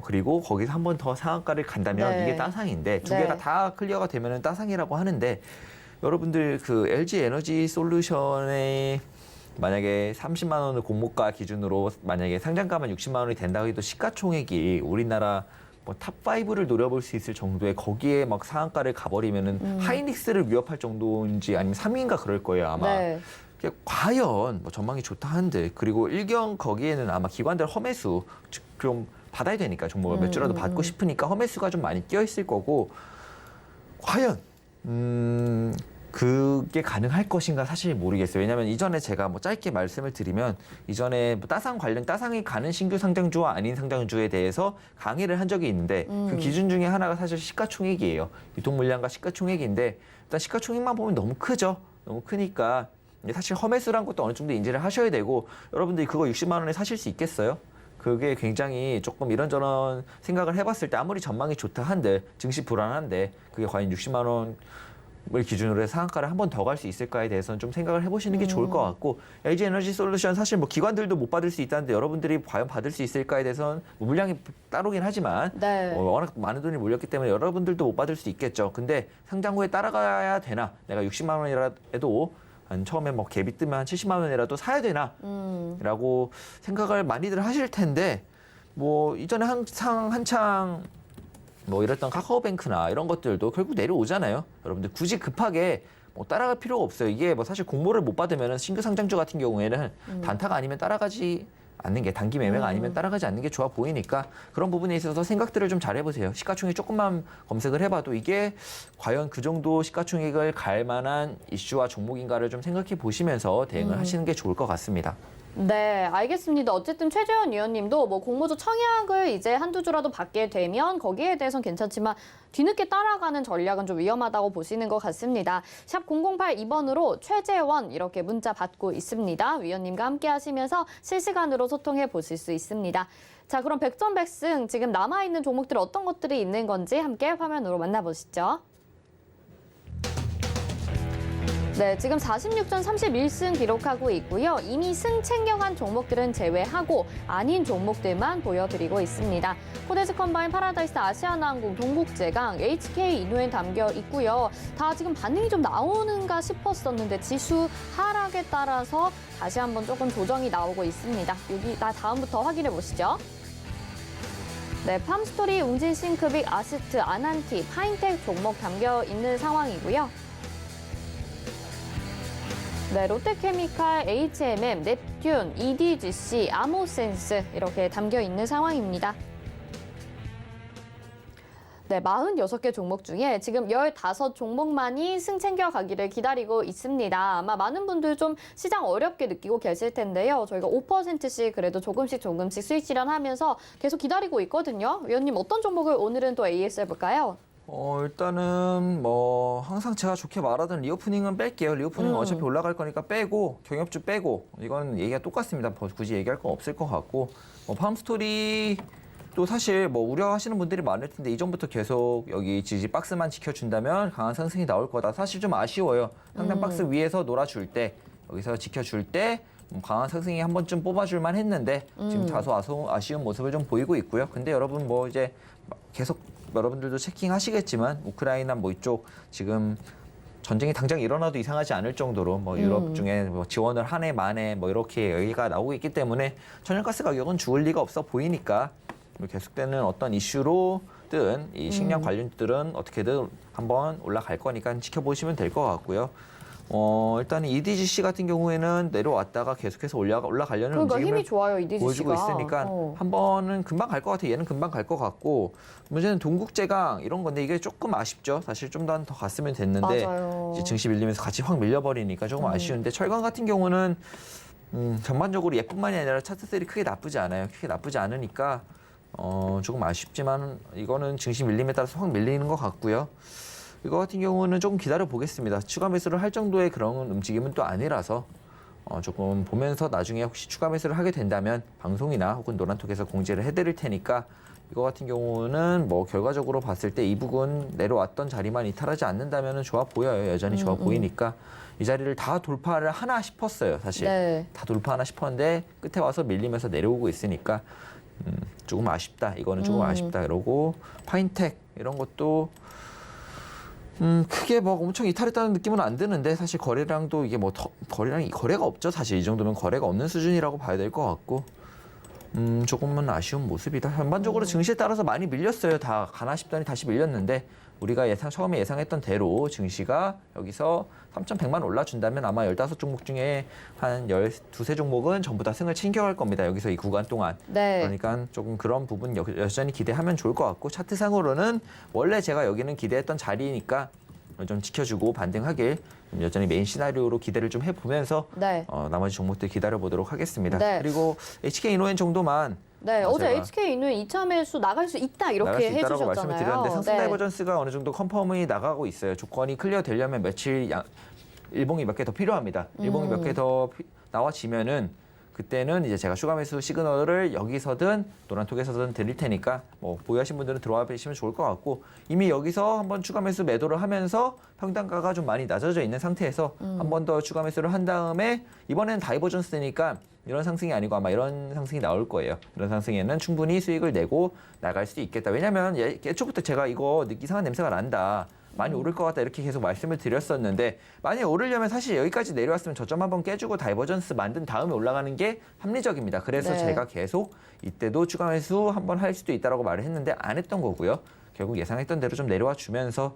그리고 거기서 한 번 더 상한가를 간다면 네. 이게 따상인데 두 네. 개가 다 클리어가 되면은 따상이라고 하는데 여러분들 그 LG 에너지 솔루션의 만약에 30만 원을 공모가 기준으로 만약에 상장가만 60만 원이 된다고 해도 시가총액이 우리나라 뭐 탑5를 노려볼 수 있을 정도의 거기에 막 상한가를 가버리면은 하이닉스를 위협할 정도인지 아니면 3위인가 그럴 거예요, 아마. 네. 과연 뭐 전망이 좋다 한들 그리고 일경 거기에는 아마 기관들 험해수 좀 받아야 되니까 정보가 몇 주라도 받고 싶으니까 험해수가 좀 많이 끼어 있을 거고 과연 그게 가능할 것인가 사실 모르겠어요. 왜냐하면 이전에 제가 뭐 짧게 말씀을 드리면 이전에 뭐 따상이 가는 신규 상장주와 아닌 상장주에 대해서 강의를 한 적이 있는데 그 기준 중에 하나가 사실 시가총액이에요. 유통 물량과 시가총액인데 일단 시가총액만 보면 너무 크죠. 너무 크니까 사실 험해수란 것도 어느 정도 인지를 하셔야 되고 여러분들이 그거 60만 원에 사실 수 있겠어요? 그게 굉장히 조금 이런저런 생각을 해봤을 때 아무리 전망이 좋다 한들 증시 불안한데 그게 과연 60만 원을 기준으로 해서 상한가를 한 번 더 갈 수 있을까에 대해서는 좀 생각을 해보시는 게 좋을 것 같고 LG 에너지 솔루션 사실 뭐 기관들도 못 받을 수 있다는데 여러분들이 과연 받을 수 있을까에 대해서는 뭐 물량이 따로긴 하지만 네. 워낙 많은 돈이 몰렸기 때문에 여러분들도 못 받을 수 있겠죠. 근데 상장 후에 따라가야 되나? 내가 60만 원이라도 처음에 뭐 갭이 뜨면 한 70만 원이라도 사야 되나? 라고 생각을 많이들 하실 텐데 뭐 이전에 한창 뭐 이랬던 카카오뱅크나 이런 것들도 결국 내려오잖아요. 여러분들 굳이 급하게 뭐 따라갈 필요가 없어요. 이게 뭐 사실 공모를 못 받으면 신규 상장주 같은 경우에는 단타가 아니면 따라가지 않는 게 단기 매매가 아니면 따라가지 않는 게 좋아 보이니까 그런 부분에 있어서 생각들을 좀 잘 해보세요. 시가총액 조금만 검색을 해봐도 이게 과연 그 정도 시가총액을 갈 만한 이슈와 종목인가를 좀 생각해 보시면서 대응을 하시는 게 좋을 것 같습니다. 네, 알겠습니다. 어쨌든 최재현 위원님도 뭐 공모주 청약을 이제 한두 주라도 받게 되면 거기에 대해서는 괜찮지만 뒤늦게 따라가는 전략은 좀 위험하다고 보시는 것 같습니다. 샵 0082번으로 최재원 이렇게 문자 받고 있습니다. 위원님과 함께 하시면서 실시간으로 소통해 보실 수 있습니다. 자, 그럼 백전백승 지금 남아있는 종목들 어떤 것들이 있는 건지 함께 화면으로 만나보시죠. 네, 지금 46전 31승 기록하고 있고요. 이미 승 챙겨간 종목들은 제외하고 아닌 종목들만 보여드리고 있습니다. 코데스 컴바인, 파라다이스, 아시아나항공, 동국제강, HK 이노엔 담겨 있고요. 다 지금 반응이 좀 나오는가 싶었었는데 지수 하락에 따라서 다시 한번 조금 조정이 나오고 있습니다. 여기 다음부터 확인해 보시죠. 네, 팜스토리, 웅진싱크빅, 아스트, 아난티, 파인텍 종목 담겨 있는 상황이고요. 네, 롯데케미칼, HMM, 넵튠, EDGC, 아모센스 이렇게 담겨 있는 상황입니다. 네, 46개 종목 중에 지금 15종목만이 승 챙겨가기를 기다리고 있습니다. 아마 많은 분들 좀 시장 어렵게 느끼고 계실 텐데요. 저희가 5%씩 그래도 조금씩 수익 실현하면서 계속 기다리고 있거든요. 위원님 어떤 종목을 오늘은 또 AS 해볼까요? 일단은 뭐 항상 제가 좋게 말하던 리오프닝은 뺄게요. 리오프닝은 어차피 올라갈 거니까 빼고 경협주 빼고 이건 얘기가 똑같습니다. 굳이 얘기할 건 없을 것 같고 팜스토리 또 사실 뭐 우려하시는 분들이 많을 텐데 이전부터 계속 여기 지지 박스만 지켜준다면 강한 상승이 나올 거다. 사실 좀 아쉬워요. 상단 박스 위에서 놀아줄 때 여기서 지켜줄 때 강한 상승이 한 번쯤 뽑아줄만 했는데 지금 다소 아쉬운 모습을 좀 보이고 있고요. 근데 여러분 뭐 이제 계속 여러분들도 체킹하시겠지만 우크라이나 뭐 이쪽 지금 전쟁이 당장 일어나도 이상하지 않을 정도로 뭐 유럽 중에 뭐 지원을 한 해 만에 뭐 이렇게 얘기가 나오고 있기 때문에 천연가스 가격은 죽을 리가 없어 보이니까 계속되는 어떤 이슈로든 이 식량 관련들은 어떻게든 한번 올라갈 거니까 지켜보시면 될 것 같고요. 일단 EDGC 같은 경우에는 내려왔다가 계속해서 올라가려는 그러니까 움직임을 힘이 좋아요, EDGC가. 보여주고 있으니까 한 번은 금방 갈 것 같아요. 얘는 금방 갈 것 같고 문제는 동국제강 이런 건데 이게 조금 아쉽죠. 사실 좀 더 갔으면 됐는데 맞아요. 이제 증시 밀리면서 같이 확 밀려버리니까 조금 아쉬운데 철강 같은 경우는 전반적으로 얘뿐만이 아니라 차트들이 크게 나쁘지 않아요. 크게 나쁘지 않으니까 조금 아쉽지만 이거는 증시 밀림에 따라서 확 밀리는 것 같고요. 이거 같은 경우는 조금 기다려 보겠습니다. 추가 매수를 할 정도의 그런 움직임은 또 아니라서 조금 보면서 나중에 혹시 추가 매수를 하게 된다면 방송이나 혹은 노란톡에서 공지를 해드릴 테니까 이거 같은 경우는 뭐 결과적으로 봤을 때 이 부분 내려왔던 자리만 이탈하지 않는다면 좋아 보여요. 여전히 좋아 보이니까 이 자리를 다 돌파를 하나 싶었어요. 사실 네. 다 돌파하나 싶었는데 끝에 와서 밀리면서 내려오고 있으니까 조금 아쉽다. 이거는 조금 아쉽다. 이러고 파인텍 이런 것도 크게 뭐 엄청 이탈했다는 느낌은 안 드는데 사실 거래량도 이게 뭐 거래가 없죠. 사실 이 정도면 거래가 없는 수준이라고 봐야 될 것 같고 조금은 아쉬운 모습이다. 전반적으로 증시에 따라서 많이 밀렸어요. 다 가나 싶더니 다시 밀렸는데 우리가 처음에 예상했던 대로 증시가 여기서 3,100만 올라준다면 아마 15종목 중에 한 12세 종목은 전부 다 승을 챙겨갈 겁니다. 여기서 이 구간 동안. 네. 그러니까 조금 그런 부분 여전히 기대하면 좋을 것 같고 차트상으로는 원래 제가 여기는 기대했던 자리니까 좀 지켜주고 반등하길 좀 여전히 메인 시나리오로 기대를 좀 해보면서 네. 나머지 종목들 기다려보도록 하겠습니다. 네. 그리고 HK 이노엔 정도만 네, 어제 제가 HK 이노 2차 매수 나갈 수 있다 나갈 이렇게 수 있다라고 말씀을 해주셨잖아요. 드렸는데 상승 네. 다이버전스가 어느 정도 컨펌이 나가고 있어요. 조건이 클리어 되려면 며칠 일봉이 몇 개 더 필요합니다. 일봉이 몇 개 더 나와지면은 그때는 이제 제가 추가 매수 시그널을 여기서든 노란톡에서든 드릴 테니까 뭐 보유하신 분들은 들어와 보시면 좋을 것 같고 이미 여기서 한번 추가 매수 매도를 하면서 평단가가 좀 많이 낮아져 있는 상태에서 한 번 더 추가 매수를 한 다음에 이번에는 다이버전스니까 이런 상승이 아니고 아마 이런 상승이 나올 거예요. 이런 상승에는 충분히 수익을 내고 나갈 수 있겠다. 왜냐하면 애초부터 제가 이거 이상한 냄새가 난다. 많이 오를 것 같다 이렇게 계속 말씀을 드렸었는데 만약에 오르려면 사실 여기까지 내려왔으면 저점 한번 깨주고 다이버전스 만든 다음에 올라가는 게 합리적입니다. 그래서 네. 제가 계속 이때도 추가 매수 한번 할 수도 있다라고 말을 했는데 안 했던 거고요. 결국 예상했던 대로 좀 내려와 주면서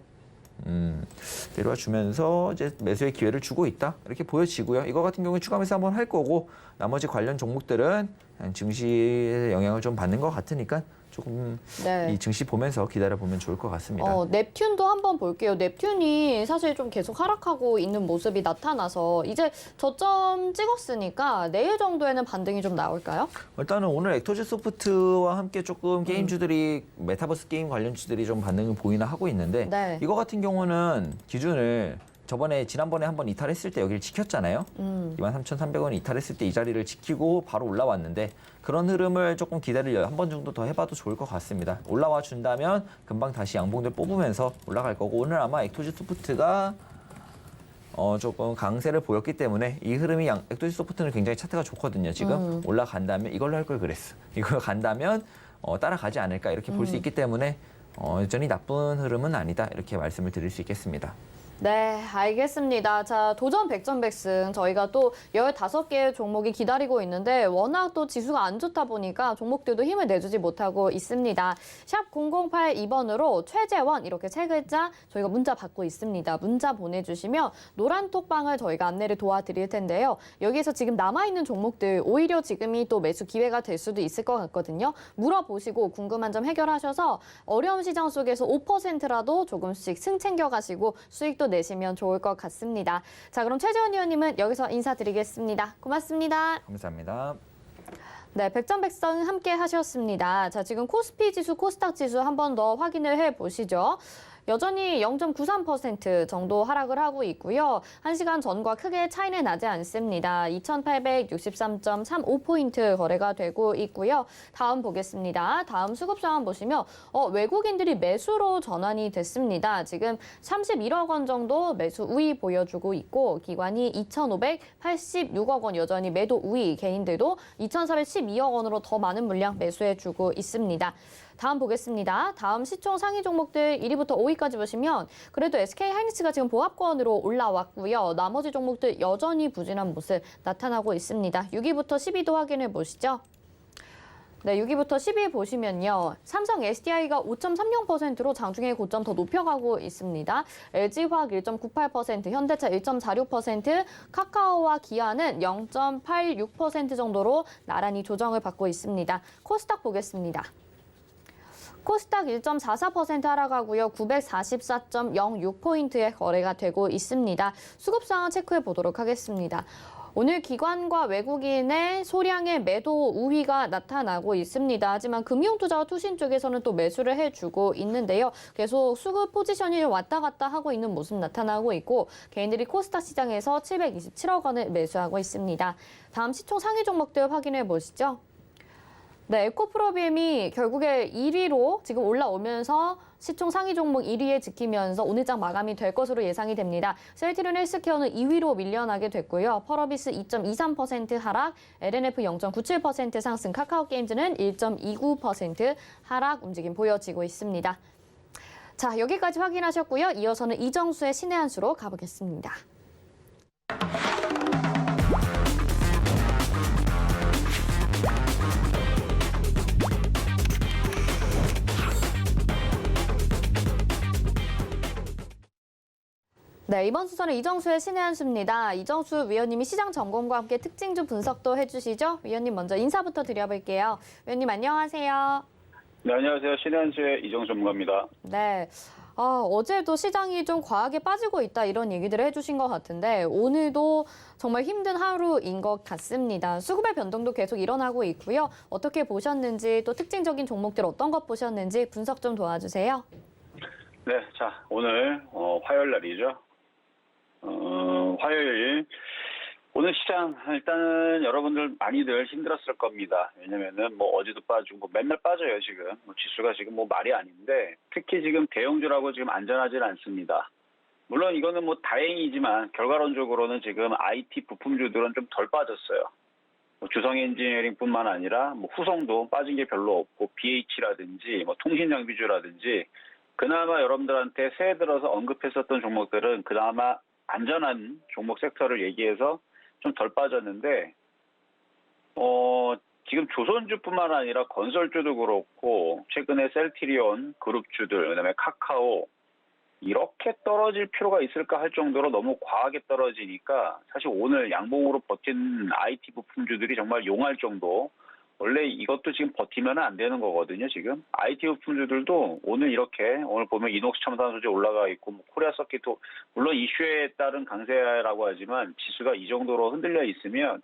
이제 매수의 기회를 주고 있다 이렇게 보여지고요. 이거 같은 경우에 추가 매수 한번 할 거고 나머지 관련 종목들은 증시의 영향을 좀 받는 것 같으니까 조금 네. 이 증시 보면서 기다려 보면 좋을 것 같습니다. 넵튠도 한번 볼게요. 넵튠이 사실 좀 계속 하락하고 있는 모습이 나타나서 이제 저점 찍었으니까 내일 정도에는 반등이 좀 나올까요? 일단은 오늘 액토즈 소프트와 함께 조금 게임주들이 메타버스 게임 관련주들이 좀 반응을 보이나 하고 있는데 네. 이거 같은 경우는 기준을 지난번에 한번 이탈했을 때 여기를 지켰잖아요. 23,300원 이탈했을 때 이 자리를 지키고 바로 올라왔는데 그런 흐름을 조금 기다리려 한 번 정도 더 해봐도 좋을 것 같습니다. 올라와 준다면 금방 다시 양봉들 뽑으면서 올라갈 거고 오늘 아마 액토지 소프트가 조금 강세를 보였기 때문에 이 흐름이 액토지 소프트는 굉장히 차트가 좋거든요. 지금 올라간다면 이걸로 할 걸 그랬어. 이걸로 간다면 따라가지 않을까 이렇게 볼 수 있기 때문에 여전히 나쁜 흐름은 아니다 이렇게 말씀을 드릴 수 있겠습니다. 네, 알겠습니다. 자, 도전 백전백승 저희가 또 15개의 종목이 기다리고 있는데 워낙 또 지수가 안 좋다 보니까 종목들도 힘을 내주지 못하고 있습니다. 샵 0082번으로 최재원 이렇게 세 글자 저희가 문자 받고 있습니다. 문자 보내주시면 노란 톡방을 저희가 안내를 도와드릴 텐데요. 여기에서 지금 남아있는 종목들 오히려 지금이 또 매수 기회가 될 수도 있을 것 같거든요. 물어보시고 궁금한 점 해결하셔서 어려운 시장 속에서 5%라도 조금씩 승 챙겨가시고 수익도 내시면 좋을 것 같습니다. 자, 그럼 최재원 의원님은 여기서 인사드리겠습니다. 고맙습니다. 감사합니다. 네, 백전백승 함께 하셨습니다. 자, 지금 코스피 지수, 코스닥 지수 한 번 더 확인을 해보시죠. 여전히 0.93% 정도 하락을 하고 있고요. 1시간 전과 크게 차이는 나지 않습니다. 2,863.35포인트 거래가 되고 있고요. 다음 보겠습니다. 다음 수급 상황 보시면 외국인들이 매수로 전환이 됐습니다. 지금 31억 원 정도 매수 우위 보여주고 있고 기관이 2,586억 원 여전히 매도 우위, 개인들도 2,412억 원으로 더 많은 물량 매수해주고 있습니다. 다음 보겠습니다. 다음 시총 상위 종목들 1위부터 5위까지 보시면 그래도 SK하이닉스가 지금 보합권으로 올라왔고요. 나머지 종목들 여전히 부진한 모습 나타나고 있습니다. 6위부터 10위도 확인해 보시죠. 네, 6위부터 10위 보시면요. 삼성 SDI가 5.30%로 장중에 고점 더 높여가고 있습니다. LG화학 1.98%, 현대차 1.46%, 카카오와 기아는 0.86% 정도로 나란히 조정을 받고 있습니다. 코스닥 보겠습니다. 코스닥 1.44% 하락하고요. 944.06포인트의 거래가 되고 있습니다. 수급 상황 체크해 보도록 하겠습니다. 오늘 기관과 외국인의 소량의 매도 우위가 나타나고 있습니다. 하지만 금융투자와 투신 쪽에서는 또 매수를 해주고 있는데요. 계속 수급 포지션이 왔다 갔다 하고 있는 모습 나타나고 있고 개인들이 코스닥 시장에서 727억 원을 매수하고 있습니다. 다음 시총 상위 종목들 확인해 보시죠. 네, 에코프로비엠이 결국에 1위로 지금 올라오면서 시총 상위 종목 1위에 지키면서 오늘 장 마감이 될 것으로 예상이 됩니다. 셀트리온 헬스케어는 2위로 밀려나게 됐고요. 펄어비스 2.23% 하락, LNF 0.97% 상승, 카카오게임즈는 1.29% 하락 움직임 보여지고 있습니다. 자, 여기까지 확인하셨고요. 이어서는 이정수의 신의 한 수로 가보겠습니다. 네, 이번 순서는 이정수의 신의 한 수입니다. 이정수 위원님이 시장 점검과 함께 특징주 분석도 해주시죠. 위원님 먼저 인사부터 드려볼게요. 위원님 안녕하세요. 네, 안녕하세요. 신의 한 수의 이정수 전문가입니다. 네. 어제도 시장이 좀 과하게 빠지고 있다 이런 얘기들을 해주신 것 같은데 오늘도 정말 힘든 하루인 것 같습니다. 수급의 변동도 계속 일어나고 있고요. 어떻게 보셨는지 또 특징적인 종목들 어떤 것 보셨는지 분석 좀 도와주세요. 네, 자, 오늘 화요일 날이죠. 화요일. 오늘 시장 일단은 여러분들 많이들 힘들었을 겁니다. 왜냐면은 뭐 어제도 빠지고 뭐 맨날 빠져요 지금. 뭐 지수가 지금 뭐 말이 아닌데 특히 지금 대형주라고 지금 안전하지는 않습니다. 물론 이거는 뭐 다행이지만 결과론적으로는 지금 IT 부품주들은 좀 덜 빠졌어요. 뭐 주성 엔지니어링뿐만 아니라 뭐 후성도 빠진 게 별로 없고 BH라든지 뭐 통신 장비주라든지 그나마 여러분들한테 새해 들어서 언급했었던 종목들은 그나마 안전한 종목 섹터를 얘기해서 좀 덜 빠졌는데, 지금 조선주뿐만 아니라 건설주도 그렇고, 최근에 셀트리온 그룹주들, 그다음에 카카오, 이렇게 떨어질 필요가 있을까 할 정도로 너무 과하게 떨어지니까, 사실 오늘 양봉으로 버틴 IT 부품주들이 정말 용할 정도, 원래 이것도 지금 버티면 안 되는 거거든요, 지금. IT 부품주들도 오늘 이렇게, 오늘 보면 이녹스 첨단 소재 올라가 있고, 뭐 코리아 서킷도, 물론 이슈에 따른 강세라고 하지만 지수가 이 정도로 흔들려 있으면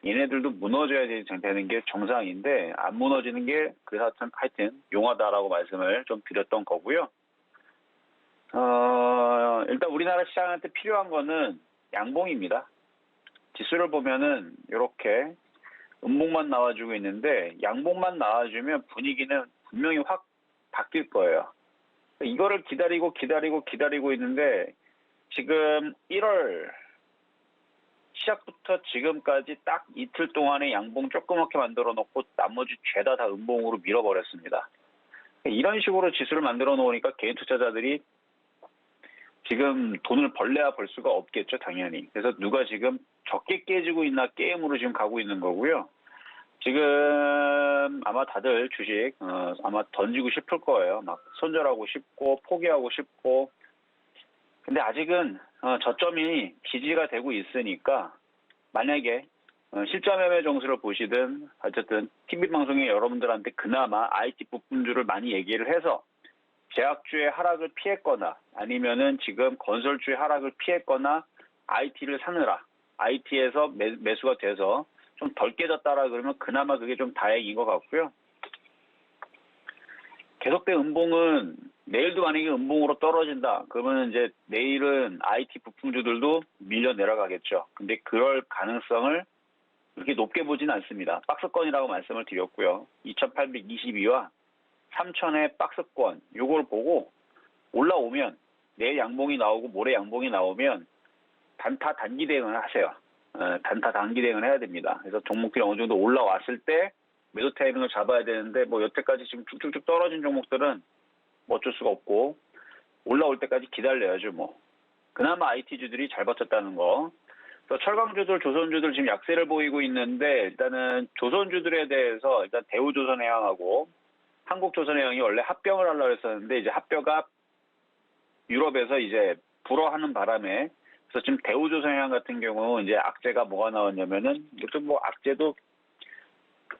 얘네들도 무너져야 되는 게 정상인데, 안 무너지는 게 하여튼 용하다라고 말씀을 좀 드렸던 거고요. 일단 우리나라 시장한테 필요한 거는 양봉입니다. 지수를 보면은 이렇게 음봉만 나와주고 있는데 양봉만 나와주면 분위기는 분명히 확 바뀔 거예요. 이거를 기다리고 있는데 지금 1월 시작부터 지금까지 딱 이틀 동안에 양봉 조그맣게 만들어 놓고 나머지 죄다 다 음봉으로 밀어버렸습니다. 이런 식으로 지수를 만들어 놓으니까 개인 투자자들이 지금 돈을 벌래야 벌 수가 없겠죠, 당연히. 그래서 누가 지금 적게 깨지고 있나 게임으로 지금 가고 있는 거고요. 지금 아마 다들 주식 아마 던지고 싶을 거예요. 막 손절하고 싶고 포기하고 싶고. 근데 아직은 저점이 지지가 되고 있으니까 만약에 실전 매매 정수를 보시든 어쨌든 TV 방송에 여러분들한테 그나마 IT 부품주를 많이 얘기를 해서 제약주의 하락을 피했거나 아니면은 지금 건설주의 하락을 피했거나 IT를 사느라 IT에서 매수가 돼서 좀 덜 깨졌다라 그러면 그나마 그게 좀 다행인 것 같고요. 계속된 음봉은 내일도 만약에 음봉으로 떨어진다 그러면 이제 내일은 IT 부품주들도 밀려 내려가겠죠. 근데 그럴 가능성을 그렇게 높게 보지는 않습니다. 박스권이라고 말씀을 드렸고요. 2822와 3000의 박스권 요걸 보고 올라오면 내일 양봉이 나오고 모레 양봉이 나오면 단타 단기 대응을 하세요. 단타 단기 대응을 해야 됩니다. 그래서 종목들이 어느 정도 올라왔을 때 매도 타이밍을 잡아야 되는데 뭐 여태까지 지금 쭉쭉쭉 떨어진 종목들은 뭐 어쩔 수가 없고 올라올 때까지 기다려야죠 뭐. 그나마 IT주들이 잘 버텼다는 거. 그래서 철강주들, 조선주들 지금 약세를 보이고 있는데 일단은 조선주들에 대해서 일단 대우조선해양하고 한국조선해양이 원래 합병을 하려고 했었는데 이제 합병가 유럽에서 이제 불어하는 바람에 그래서 지금 대우조선해양 같은 경우 이제 악재가 뭐가 나왔냐면은 이것도 뭐 악재도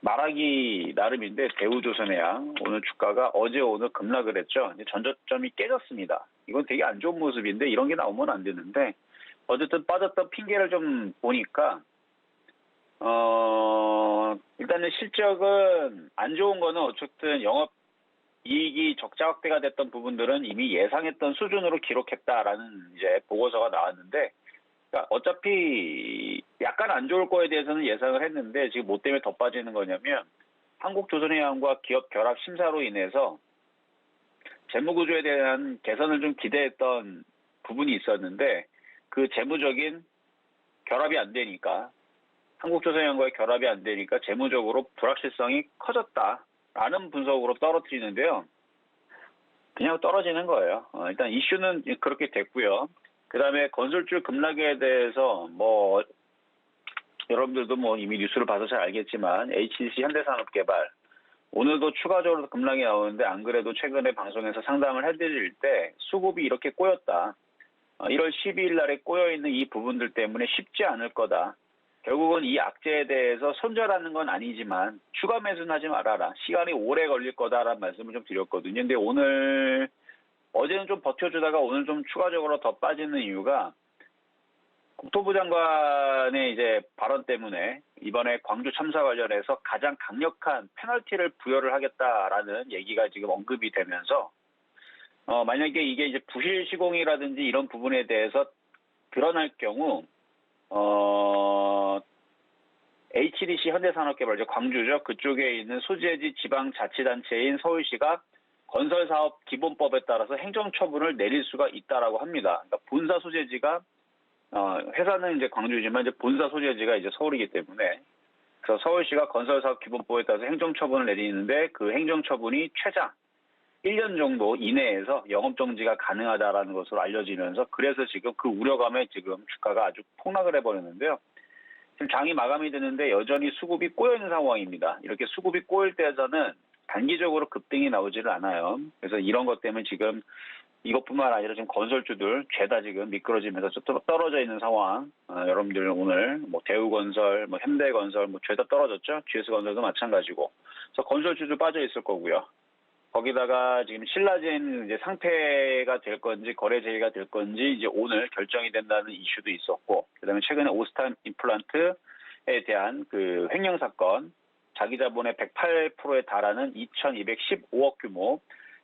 말하기 나름인데 대우조선해양 오늘 주가가 어제 오늘 급락을 했죠. 이제 전저점이 깨졌습니다. 이건 되게 안 좋은 모습인데 이런 게 나오면 안 되는데 어쨌든 빠졌던 핑계를 좀 보니까 일단은 실적은 안 좋은 거는 어쨌든 영업 이익이 적자 확대가 됐던 부분들은 이미 예상했던 수준으로 기록했다라는 이제 보고서가 나왔는데, 그러니까 어차피 약간 안 좋을 거에 대해서는 예상을 했는데 지금 뭐 때문에 더 빠지는 거냐면 한국조선해양과 기업 결합 심사로 인해서 재무구조에 대한 개선을 좀 기대했던 부분이 있었는데 그 재무적인 결합이 안 되니까 한국조선해양과의 결합이 안 되니까 재무적으로 불확실성이 커졌다라는 분석으로 떨어뜨리는데요. 그냥 떨어지는 거예요. 일단 이슈는 그렇게 됐고요. 그 다음에 건설주 급락에 대해서 뭐 여러분들도 뭐 이미 뉴스를 봐서 잘 알겠지만 HDC 현대산업개발 오늘도 추가적으로 급락이 나오는데 안 그래도 최근에 방송에서 상담을 해드릴 때 수급이 이렇게 꼬였다. 1월 12일 날에 꼬여있는 이 부분들 때문에 쉽지 않을 거다. 결국은 이 악재에 대해서 손절하는 건 아니지만 추가 매수는 하지 말아라. 시간이 오래 걸릴 거다라는 말씀을 좀 드렸거든요. 근데 오늘 어제는 좀 버텨주다가 오늘 좀 추가적으로 더 빠지는 이유가 국토부 장관의 이제 발언 때문에 이번에 광주 참사 관련해서 가장 강력한 페널티를 부여를 하겠다라는 얘기가 지금 언급이 되면서 만약에 이게 이제 부실 시공이라든지 이런 부분에 대해서 드러날 경우 HDC 현대산업개발, 광주죠. 그쪽에 있는 소재지 지방자치단체인 서울시가 건설사업 기본법에 따라서 행정처분을 내릴 수가 있다라고 합니다. 그러니까 본사 소재지가 회사는 이제 광주지만 이제 본사 소재지가 이제 서울이기 때문에 그래서 서울시가 건설사업 기본법에 따라서 행정처분을 내리는데 그 행정처분이 최장 1년 정도 이내에서 영업정지가 가능하다라는 것으로 알려지면서 그래서 지금 그 우려감에 지금 주가가 아주 폭락을 해버렸는데요. 지금 장이 마감이 되는데 여전히 수급이 꼬여있는 상황입니다. 이렇게 수급이 꼬일 때에서는 단기적으로 급등이 나오지를 않아요. 그래서 이런 것 때문에 지금 이것뿐만 아니라 지금 건설주들 죄다 지금 미끄러지면서 좀 떨어져 있는 상황. 여러분들 오늘 뭐 대우건설, 뭐 현대건설 뭐 죄다 떨어졌죠. GS건설도 마찬가지고. 그래서 건설주들 빠져 있을 거고요. 거기다가 지금 신라젠 이제 상폐가 될 건지 거래 제의가 될 건지 이제 오늘 결정이 된다는 이슈도 있었고, 그다음에 최근에 오스탄 임플란트에 대한 그 횡령 사건, 자기 자본의 108%에 달하는 2,215억 규모,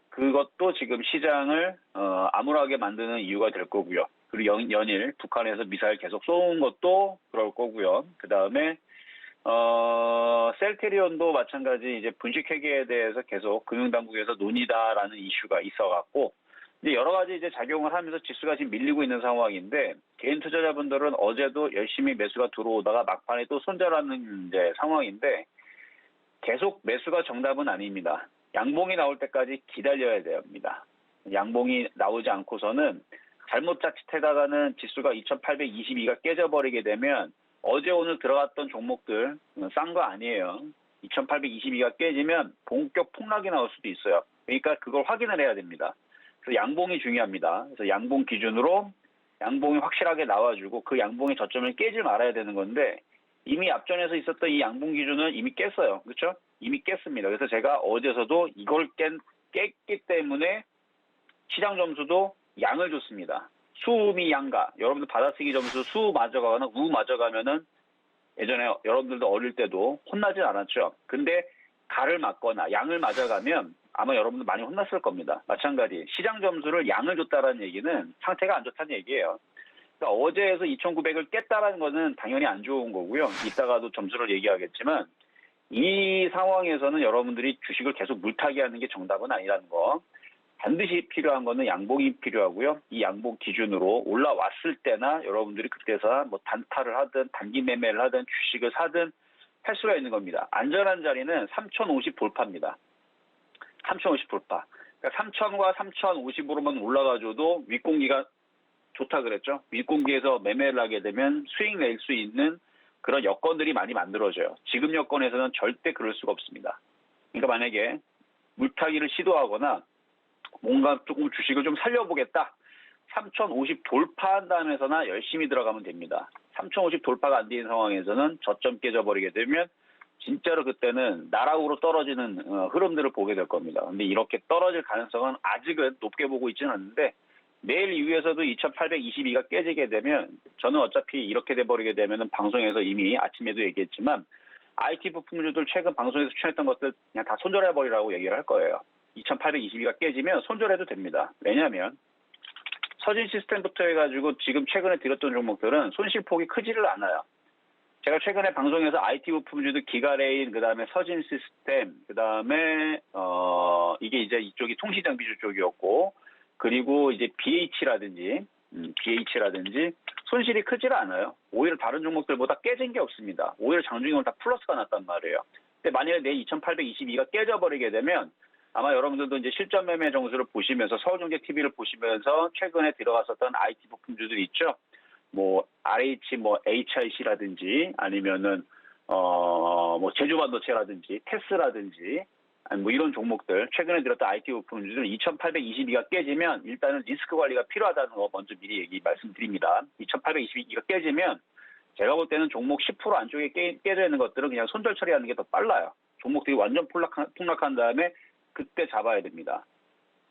그것도 지금 시장을 암울하게 만드는 이유가 될 거고요. 그리고 연일 북한에서 미사일 계속 쏘는 것도 그럴 거고요. 그다음에 셀테리온도 마찬가지 이제 분식회계에 대해서 계속 금융당국에서 논의다라는 이슈가 있어갖고 이제 여러 가지 이제 작용을 하면서 지수가 지금 밀리고 있는 상황인데 개인 투자자분들은 어제도 열심히 매수가 들어오다가 막판에 또 손절하는 이제 상황인데 계속 매수가 정답은 아닙니다. 양봉이 나올 때까지 기다려야 됩니다. 양봉이 나오지 않고서는 잘못 자칫하다가는 지수가 2822가 깨져버리게 되면 어제 오늘 들어갔던 종목들 싼 거 아니에요. 2822가 깨지면 본격 폭락이 나올 수도 있어요. 그러니까 그걸 확인을 해야 됩니다. 그래서 양봉이 중요합니다. 그래서 양봉 기준으로 양봉이 확실하게 나와주고 그 양봉의 저점을 깨질 말아야 되는 건데 이미 앞전에서 있었던 이 양봉 기준은 이미 깼어요. 그렇죠? 이미 깼습니다. 그래서 제가 어제서도 이걸 깼기 때문에 시장 점수도 양을 줬습니다. 수미 양가. 여러분들 받아쓰기 점수 수 맞아가거나 우 맞아가면은 예전에 여러분들도 어릴 때도 혼나진 않았죠. 근데 가를 맞거나 양을 맞아가면 아마 여러분들 많이 혼났을 겁니다. 마찬가지 시장 점수를 양을 줬다라는 얘기는 상태가 안 좋다는 얘기예요. 그러니까 어제에서 2,900을 깼다라는 거는 당연히 안 좋은 거고요. 이따가도 점수를 얘기하겠지만 이 상황에서는 여러분들이 주식을 계속 물타기 하는 게 정답은 아니라는 거. 반드시 필요한 거는 양봉이 필요하고요. 이 양봉 기준으로 올라왔을 때나 여러분들이 그때서 뭐 단타를 하든 단기 매매를 하든 주식을 사든 할 수가 있는 겁니다. 안전한 자리는 3,050 돌파입니다. 3,050 돌파. 그러니까 3,000과 3,050으로만 올라가줘도 윗공기가 좋다 그랬죠. 윗공기에서 매매를 하게 되면 수익 낼 수 있는 그런 여건들이 많이 만들어져요. 지금 여건에서는 절대 그럴 수가 없습니다. 그러니까 만약에 물타기를 시도하거나 뭔가 조금 주식을 좀 살려보겠다. 3,050 돌파한 다음에서나 열심히 들어가면 됩니다. 3,050 돌파가 안 되는 상황에서는 저점 깨져버리게 되면 진짜로 그때는 나락으로 떨어지는 흐름들을 보게 될 겁니다. 근데 이렇게 떨어질 가능성은 아직은 높게 보고 있지는 않는데 내일 이후에서도 2,822가 깨지게 되면 저는 어차피 이렇게 돼버리게 되면 방송에서 이미 아침에도 얘기했지만 IT 부품주들 최근 방송에서 추천했던 것들 그냥 다 손절해버리라고 얘기를 할 거예요. 2,822가 깨지면 손절해도 됩니다. 왜냐하면 서진 시스템부터 해가지고 지금 최근에 들었던 종목들은 손실폭이 크지를 않아요. 제가 최근에 방송에서 IT 부품주들 기가레인, 그 다음에 서진 시스템, 그 다음에 이게 이제 이쪽이 통신장비주 쪽이었고, 그리고 이제 BH라든지 손실이 크지를 않아요. 오히려 다른 종목들보다 깨진 게 없습니다. 오히려 장중에 다 플러스가 났단 말이에요. 근데 만약에 내 2,822가 깨져버리게 되면 아마 여러분들도 이제 실전 매매 정수를 보시면서 서울정제 TV를 보시면서 최근에 들어갔었던 IT 부품주들 있죠. 뭐 RH, 뭐 HIC라든지 아니면은 뭐 제주반도체라든지 테스라든지 아니 뭐 이런 종목들 최근에 들었던 IT 부품주들 2,822가 깨지면 일단은 리스크 관리가 필요하다는 거 먼저 미리 말씀드립니다. 2,822가 깨지면 제가 볼 때는 종목 10% 안쪽에 깨져 있는 것들은 그냥 손절 처리하는 게 더 빨라요. 종목들이 완전 폭락한 다음에 그때 잡아야 됩니다.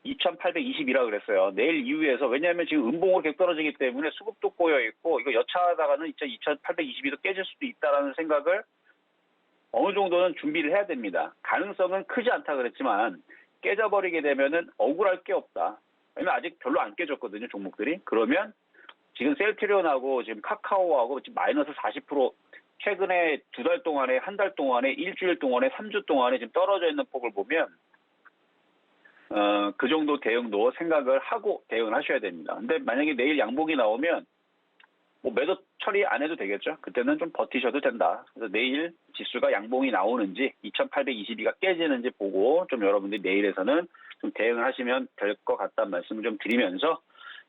2820이라 그랬어요. 내일 이후에서. 왜냐하면 지금 음봉으로 계속 떨어지기 때문에 수급도 꼬여 있고 이거 여차하다가는 진짜 2822도 깨질 수도 있다라는 생각을 어느 정도는 준비를 해야 됩니다. 가능성은 크지 않다 그랬지만 깨져버리게 되면은 억울할 게 없다. 왜냐면 아직 별로 안 깨졌거든요, 종목들이. 그러면 지금 셀트리온하고 지금 카카오하고 지금 마이너스 40% 최근에 2달 동안에, 한 달 동안에, 일주일 동안에, 3주 동안에 지금 떨어져 있는 폭을 보면 그 정도 대응도 생각을 하고 대응을 하셔야 됩니다. 근데 만약에 내일 양봉이 나오면 뭐 매도 처리 안 해도 되겠죠. 그때는 좀 버티셔도 된다. 그래서 내일 지수가 양봉이 나오는지 2822가 깨지는지 보고 좀 여러분들이 내일에서는 좀 대응을 하시면 될 것 같다는 말씀을 좀 드리면서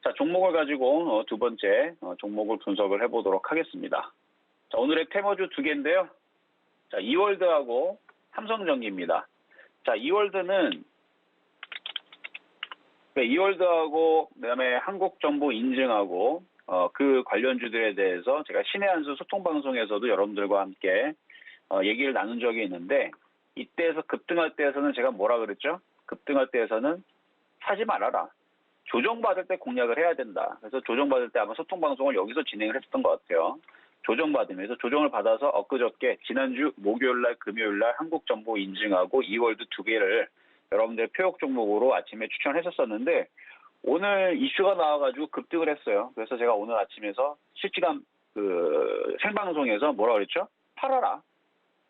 자, 종목을 가지고 두 번째 종목을 분석을 해보도록 하겠습니다. 자, 오늘의 테마주 두 개인데요. 자, 이월드하고 삼성전기입니다. 자, 이월드는 이월드하고 그다음에 한국정보인증하고 그 관련주들에 대해서 제가 신의 한수 소통방송에서도 여러분들과 함께 얘기를 나눈 적이 있는데 이때에서 급등할 때에서는 제가 뭐라 그랬죠? 급등할 때에서는 사지 말아라. 조정받을 때 공략을 해야 된다. 그래서 조정받을 때 아마 소통방송을 여기서 진행을 했었던 것 같아요. 조정받으면서 조정을 받아서 엊그저께 지난주 목요일날 금요일날 한국정보인증하고 이월드 두 개를 여러분들의 표역 종목으로 아침에 추천했었었는데 오늘 이슈가 나와가지고 급등을 했어요. 그래서 제가 오늘 아침에서 실시간 생방송에서 뭐라 그랬죠? 팔아라.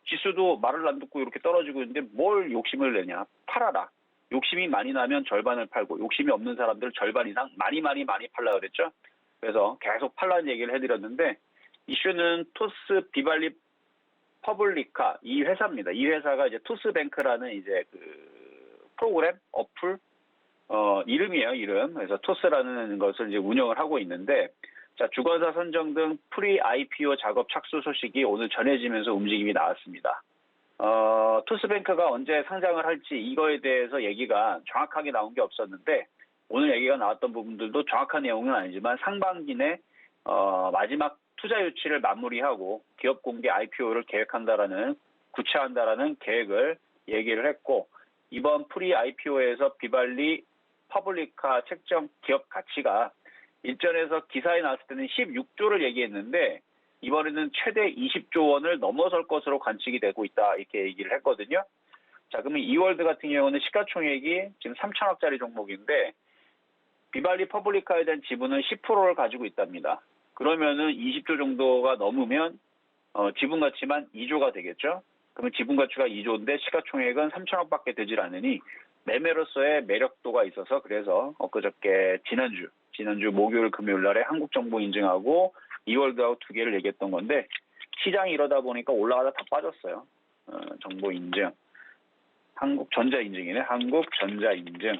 지수도 말을 안 듣고 이렇게 떨어지고 있는데 뭘 욕심을 내냐. 팔아라. 욕심이 많이 나면 절반을 팔고 욕심이 없는 사람들 절반 이상 많이 팔라 그랬죠. 그래서 계속 팔라는 얘기를 해드렸는데 이슈는 토스 비발리 퍼블리카 이 회사입니다. 이 회사가 이제 토스뱅크라는 이제 프로그램 어플 이름이에요, 이름. 그래서 토스라는 것을 이제 운영을 하고 있는데 자, 주관사 선정 등 프리 IPO 작업 착수 소식이 오늘 전해지면서 움직임이 나왔습니다. 토스뱅크가 언제 상장을 할지 이거에 대해서 얘기가 정확하게 나온 게 없었는데 오늘 얘기가 나왔던 부분들도 정확한 내용은 아니지만 상반기 내 마지막 투자 유치를 마무리하고 기업 공개 IPO를 구체한다라는 계획을 얘기를 했고 이번 프리 IPO에서 비발리 퍼블리카 책정 기업 가치가 일전에서 기사에 나왔을 때는 16조를 얘기했는데 이번에는 최대 20조 원을 넘어설 것으로 관측이 되고 있다 이렇게 얘기를 했거든요. 자, 그러면 이월드 같은 경우는 시가총액이 지금 3천억짜리 종목인데 비발리 퍼블리카에 대한 지분은 10%를 가지고 있답니다. 그러면은 20조 정도가 넘으면 지분 가치만 2조가 되겠죠. 그러면 지분 가치가 2조인데 시가총액은 3천억밖에 되질 않으니 매매로서의 매력도가 있어서 그래서 엊그저께 지난주 목요일 금요일 날에 한국정보인증하고 이월드하고 두 개를 얘기했던 건데 시장이 이러다 보니까 올라가다 다 빠졌어요. 정보인증, 한국전자인증이네. 한국전자인증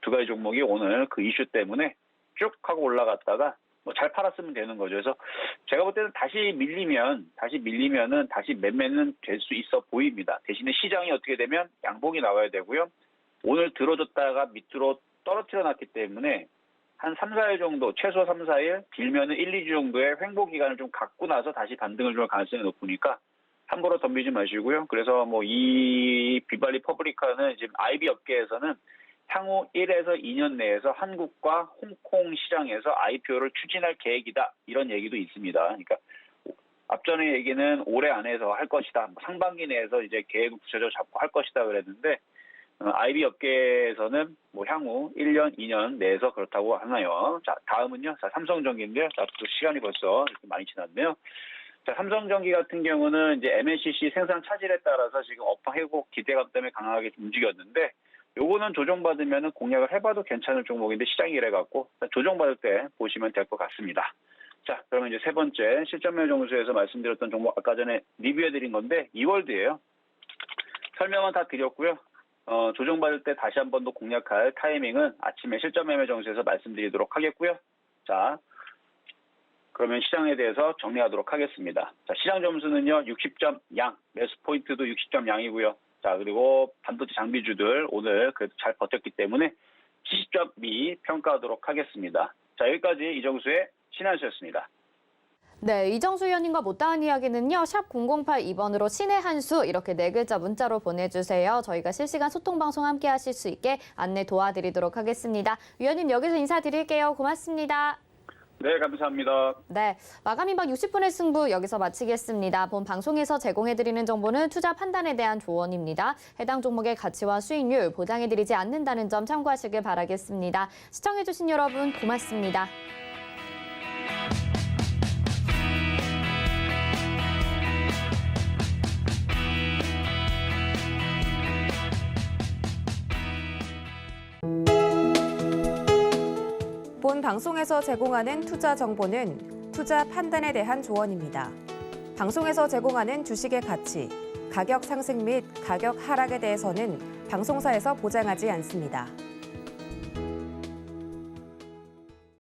두 가지 종목이 오늘 그 이슈 때문에 쭉 하고 올라갔다가 잘 팔았으면 되는 거죠. 그래서 제가 볼 때는 다시 밀리면은 다시 매매는 될 수 있어 보입니다. 대신에 시장이 어떻게 되면 양봉이 나와야 되고요. 오늘 들어줬다가 밑으로 떨어뜨려 놨기 때문에 한 3, 4일 정도, 최소 3, 4일, 길면은 1, 2주 정도의 횡보 기간을 좀 갖고 나서 다시 반등을 줄 가능성이 높으니까 함부로 덤비지 마시고요. 그래서 이 비발리 퍼블리카는 지금 IB 업계에서는 향후 1에서 2년 내에서 한국과 홍콩 시장에서 IPO를 추진할 계획이다. 이런 얘기도 있습니다. 그러니까 앞전에 얘기는 올해 안에서 할 것이다. 상반기 내에서 이제 계획을 구체적으로 잡고 할 것이다 그랬는데 IB 업계에서는 향후 1년, 2년 내에서 그렇다고 하나요. 자, 다음은요. 자, 삼성전기인데요. 자, 또 시간이 벌써 이렇게 많이 지났네요. 자, 삼성전기 같은 경우는 이제 MLCC 생산 차질에 따라서 지금 업황 회복 기대감 때문에 강하게 움직였는데 요거는 조정받으면 공략을 해봐도 괜찮을 종목인데 시장이 이래갖고 조정받을 때 보시면 될 것 같습니다. 자, 그러면 이제 세 번째 실전매매 정수에서 말씀드렸던 종목 아까 전에 리뷰해드린 건데 이월드예요. 설명은 다 드렸고요. 조정받을 때 다시 한 번 더 공략할 타이밍은 아침에 실전매매 정수에서 말씀드리도록 하겠고요. 자, 그러면 시장에 대해서 정리하도록 하겠습니다. 자, 시장 점수는요 60점 양, 매수 포인트도 60점 양이고요. 자, 그리고 반도체 장비주들 오늘 그래도 잘 버텼기 때문에 70점 미 평가하도록 하겠습니다. 자, 여기까지 이정수의 신한수였습니다. 네, 이정수 의원님과 못다한 이야기는요. 샵 0082번으로 신의 한수 이렇게 4글자 문자로 보내주세요. 저희가 실시간 소통 방송 함께 하실 수 있게 안내 도와드리도록 하겠습니다. 위원님 여기서 인사드릴게요. 고맙습니다. 네, 감사합니다. 네, 마감인박 60분의 승부 여기서 마치겠습니다. 본 방송에서 제공해드리는 정보는 투자 판단에 대한 조언입니다. 해당 종목의 가치와 수익률 보장해드리지 않는다는 점 참고하시길 바라겠습니다. 시청해주신 여러분 고맙습니다. 본 방송에서 제공하는 투자 정보는 투자 판단에 대한 조언입니다. 방송에서 제공하는 주식의 가치, 가격 상승 및 가격 하락에 대해서는 방송사에서 보장하지 않습니다.